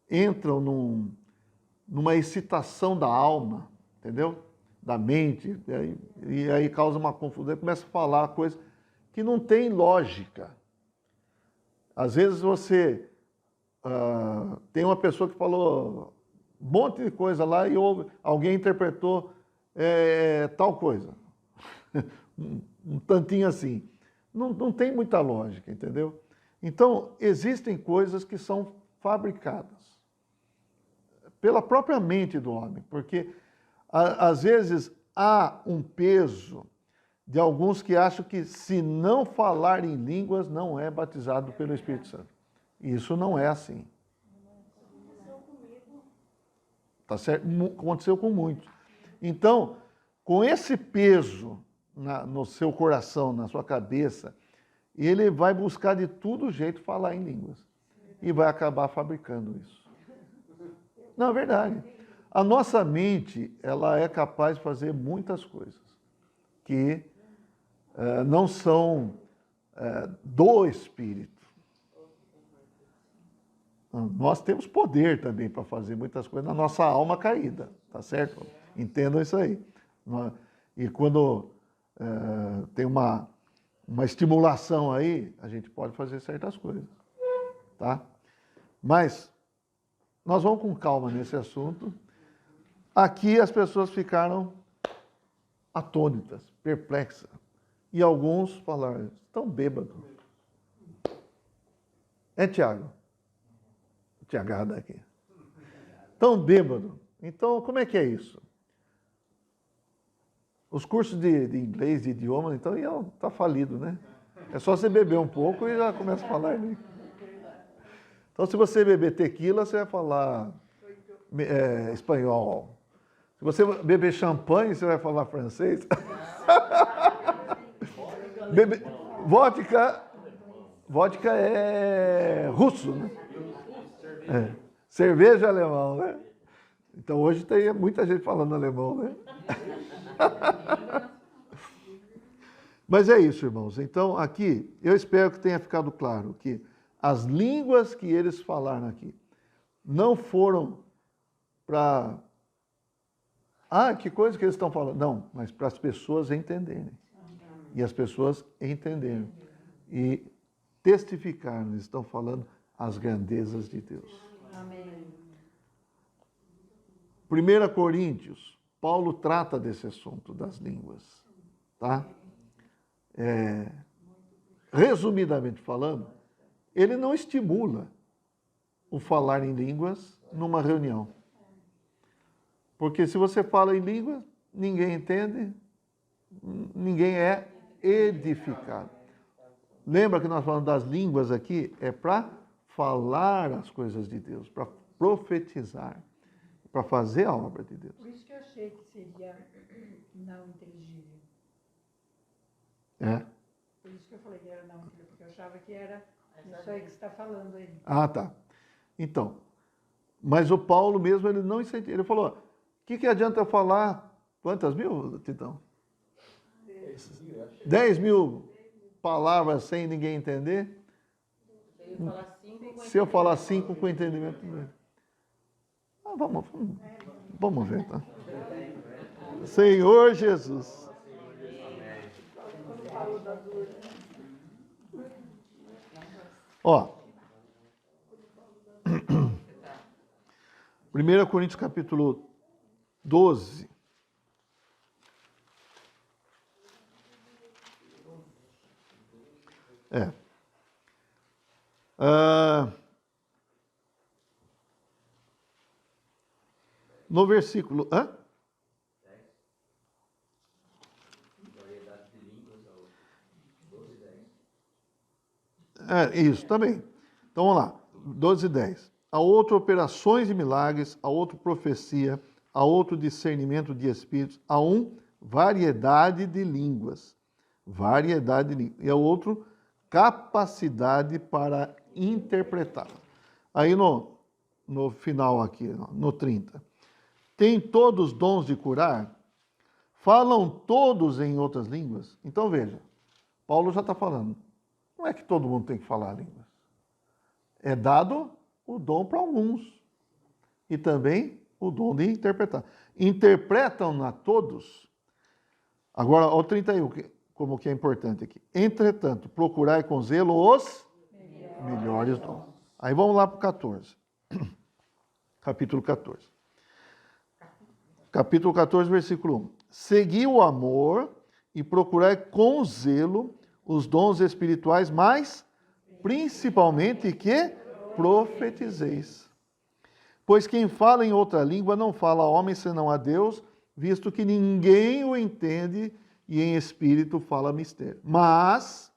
S1: entram numa excitação da alma, entendeu? Da mente, e aí causa uma confusão, começa a falar coisas que não tem lógica. Às vezes você tem uma pessoa que falou um monte de coisa lá e alguém interpretou tal coisa. Um tantinho assim. Não tem muita lógica, entendeu? Então, existem coisas que são fabricadas pela própria mente do homem, porque às vezes há um peso de alguns que acham que se não falar em línguas não é batizado pelo Espírito Santo. Isso não é assim. Tá certo? Aconteceu com muitos. Então, com esse peso no seu coração, na sua cabeça, ele vai buscar de todo jeito falar em línguas. E vai acabar fabricando isso. Não, é verdade. A nossa mente, ela é capaz de fazer muitas coisas que não são do Espírito. Nós temos poder também para fazer muitas coisas na nossa alma caída, tá certo? Entendam isso aí. E quando tem uma estimulação aí, a gente pode fazer certas coisas, tá? Mas nós vamos com calma nesse assunto. Aqui as pessoas ficaram atônitas, perplexas. E alguns falaram, estão bêbados. É Tiago. Tiagada aqui. Estão bêbados. Então, como é que é isso? Os cursos de inglês, de idiomas, então, iam estar falidos, né? É só você beber um pouco e já começa a falar. Né? Então, se você beber tequila, você vai falar espanhol. Se você beber champanhe, você vai falar francês. Vodka é russo, né? Cerveja é alemão, né? Então hoje tem muita gente falando alemão, né? Mas é isso, irmãos. Então aqui, eu espero que tenha ficado claro que as línguas que eles falaram aqui não foram para... Ah, que coisa que eles estão falando. Não, mas para as pessoas entenderem. E as pessoas entenderam. E testificaram, eles estão falando as grandezas de Deus.
S3: Amém.
S1: 1 Coríntios, Paulo trata desse assunto das línguas. Tá? Resumidamente falando, ele não estimula o falar em línguas numa reunião. Porque se você fala em língua, ninguém entende, ninguém é edificado. Lembra que nós falamos das línguas aqui? É para falar as coisas de Deus, para profetizar, para fazer a obra de Deus.
S7: Por isso que eu achei que seria não inteligível.
S1: É?
S7: Por isso que eu falei que era não inteligível, porque eu achava que era isso aí que você está falando aí.
S1: Ah, tá. Então, mas o Paulo mesmo, ele não incentiva. Ele falou, o que adianta eu falar? Quantas mil, Titão? 10 mil palavras sem ninguém entender? Se eu falar 5 com entendimento. Vamos ver, tá? Senhor Jesus. Ó. 1 Coríntios capítulo 12. No versículo... Isso, também. Então, vamos lá. 12 e 10. A outro operações e milagres, a outro profecia, a outro discernimento de espíritos, a um variedade de línguas. Variedade de línguas. E a outro capacidade para interpretar. Aí no final aqui, no 30. Tem todos dons de curar? Falam todos em outras línguas? Então veja, Paulo já está falando. Não é que todo mundo tem que falar línguas. É dado o dom para alguns. E também o dom de interpretar. Interpretam-na todos. Agora, o 31, como que é importante aqui. Entretanto, procurai com zelo os melhores dons. Aí vamos lá para o 14. Capítulo 14. Capítulo 14, versículo 1. Segui o amor e procurai com zelo os dons espirituais, mas principalmente que profetizeis. Pois quem fala em outra língua não fala a homem senão a Deus, visto que ninguém o entende e em espírito fala mistério. Mas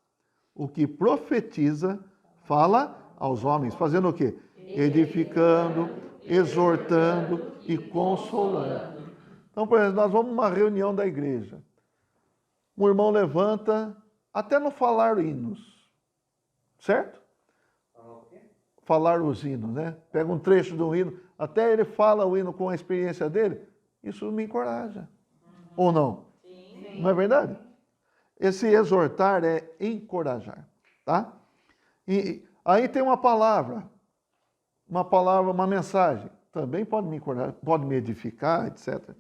S1: o que profetiza fala aos homens, fazendo o quê? Edificando, exortando e consolando. Então, por exemplo, nós vamos numa reunião da igreja. Um irmão levanta, até no falar hinos, certo? Falar os hinos, né? Pega um trecho de um hino, até ele fala o hino com a experiência dele, isso me encoraja. Ou não? Sim. Não é verdade? Esse exortar é encorajar, tá? E aí tem uma palavra, uma mensagem, também pode me encorajar, pode me edificar, etc.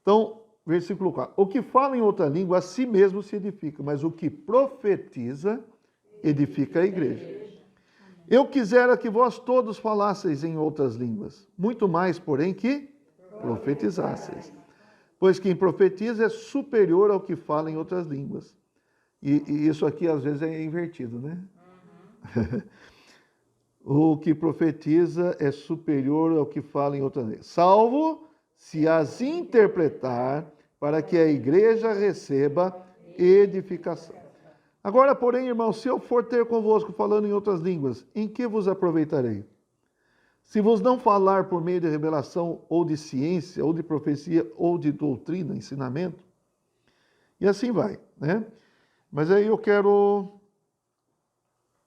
S1: Então, versículo 4. O que fala em outra língua a si mesmo se edifica, mas o que profetiza edifica a igreja. Eu quisera que vós todos falasseis em outras línguas, muito mais, porém, que profetizasseis. Pois quem profetiza é superior ao que fala em outras línguas. E isso aqui, às vezes, é invertido, né? O que profetiza é superior ao que fala em outras línguas. Salvo se as interpretar para que a igreja receba edificação. Agora, porém, irmãos, se eu for ter convosco falando em outras línguas, em que vos aproveitarei? Se vos não falar por meio de revelação, ou de ciência, ou de profecia, ou de doutrina, ensinamento, e assim vai, né? Mas aí eu quero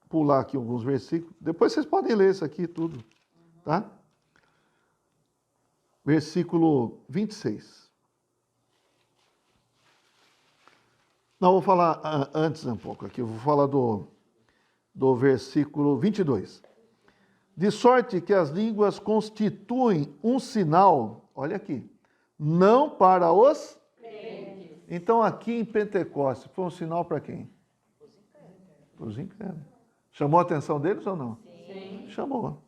S1: pular aqui alguns versículos, depois vocês podem ler isso aqui tudo, tá? Versículo 26. Não, vou falar antes um pouco aqui, eu vou falar do versículo 22. De sorte que as línguas constituem um sinal, olha aqui, não para os crentes. Então aqui em Pentecostes foi um sinal para quem? Para os incrédulos. Chamou a atenção deles ou não? Sim. Chamou.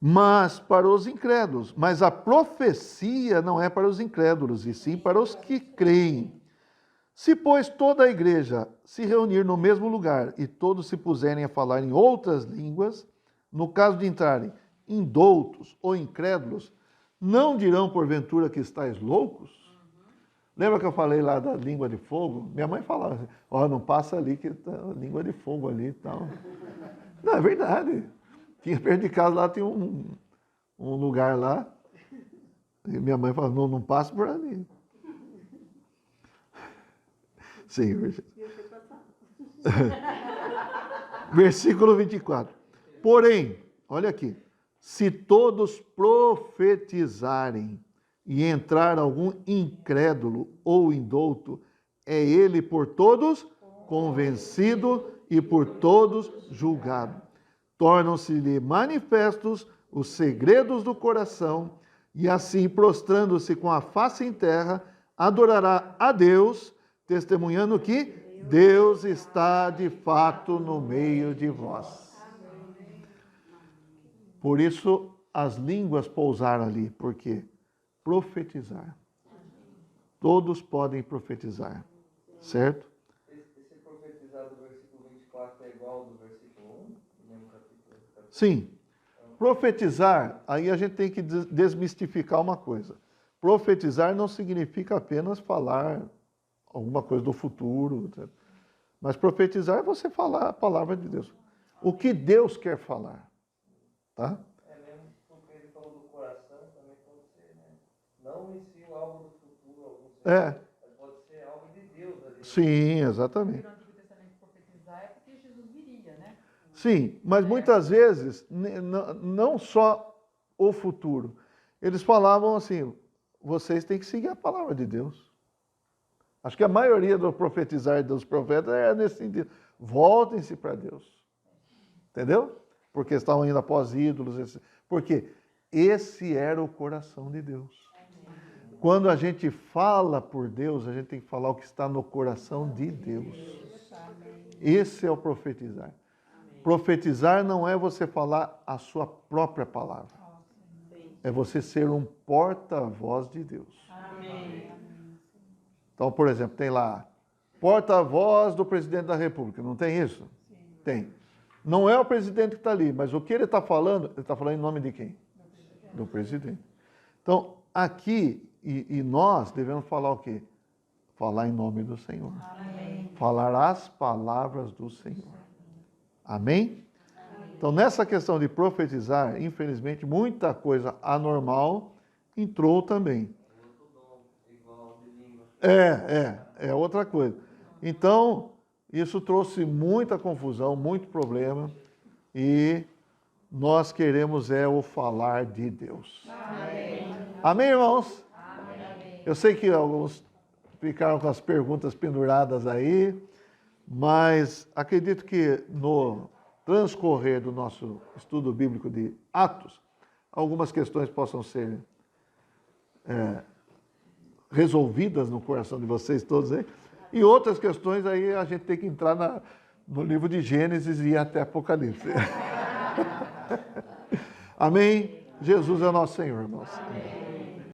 S1: Mas para os incrédulos. Mas a profecia não é para os incrédulos, e sim para os que creem. Se, pois, toda a igreja se reunir no mesmo lugar e todos se puserem a falar em outras línguas, no caso de entrarem indoutos ou incrédulos, não dirão porventura que estáis loucos? Lembra que eu falei lá da língua de fogo? Minha mãe falava assim, não passa ali que tá língua de fogo ali e tal. Não, é verdade. Tinha perto de casa lá, tinha um lugar lá, e minha mãe falava, não passa por ali. Sim, versículo 24. Porém, olha aqui, se todos profetizarem e entrar algum incrédulo ou indouto, é ele por todos convencido e por todos julgado. Tornam-se-lhe manifestos os segredos do coração, e assim, prostrando-se com a face em terra, adorará a Deus, testemunhando que Deus está de fato no meio de vós. Por isso, as línguas pousaram ali, porque profetizar. Todos podem profetizar, certo?
S4: Esse profetizar do versículo 24 é igual ao do versículo 1? No mesmo capítulo?
S1: Sim. Profetizar, aí a gente tem que desmistificar uma coisa. Profetizar não significa apenas falar alguma coisa do futuro, etc. Mas profetizar é você falar a palavra de Deus. O que Deus quer falar. Tá?
S4: É mesmo porque ele falou do coração, também pode ser, né? Não em si algo do futuro, algum sentido, mas pode ser algo de Deus ali.
S1: Sim, exatamente.
S3: No Antigo Testamento profetizar é porque Jesus viria, né?
S1: Sim, mas muitas vezes, não só o futuro. Eles falavam assim, vocês têm que seguir a palavra de Deus. Acho que a maioria do profetizar dos profetas é nesse sentido. Voltem-se para Deus. Entendeu? Porque estavam indo após ídolos. Porque esse era o coração de Deus. Quando a gente fala por Deus, a gente tem que falar o que está no coração de Deus. Esse é o profetizar. Profetizar não é você falar a sua própria palavra. É você ser um porta-voz de Deus.
S5: Amém.
S1: Então, por exemplo, tem lá porta-voz do presidente da República, não tem isso? Tem. Não é o presidente que está ali, mas o que ele está falando em nome de quem? Do presidente. Então, aqui, e nós devemos falar o quê? Falar em nome do Senhor.
S7: Amém.
S1: Falar as palavras do Senhor. Amém? Então, nessa questão de profetizar, infelizmente, muita coisa anormal entrou também. É outra coisa. Então, isso trouxe muita confusão, muito problema, e nós queremos o falar de Deus.
S3: Amém.
S1: Amém, irmãos?
S3: Amém.
S1: Eu sei que alguns ficaram com as perguntas penduradas aí, mas acredito que no transcorrer do nosso estudo bíblico de Atos, algumas questões possam ser resolvidas no coração de vocês todos aí, e outras questões aí a gente tem que entrar no livro de Gênesis e ir até Apocalipse. Amém? Jesus é nosso Senhor, irmãos.
S3: Amém.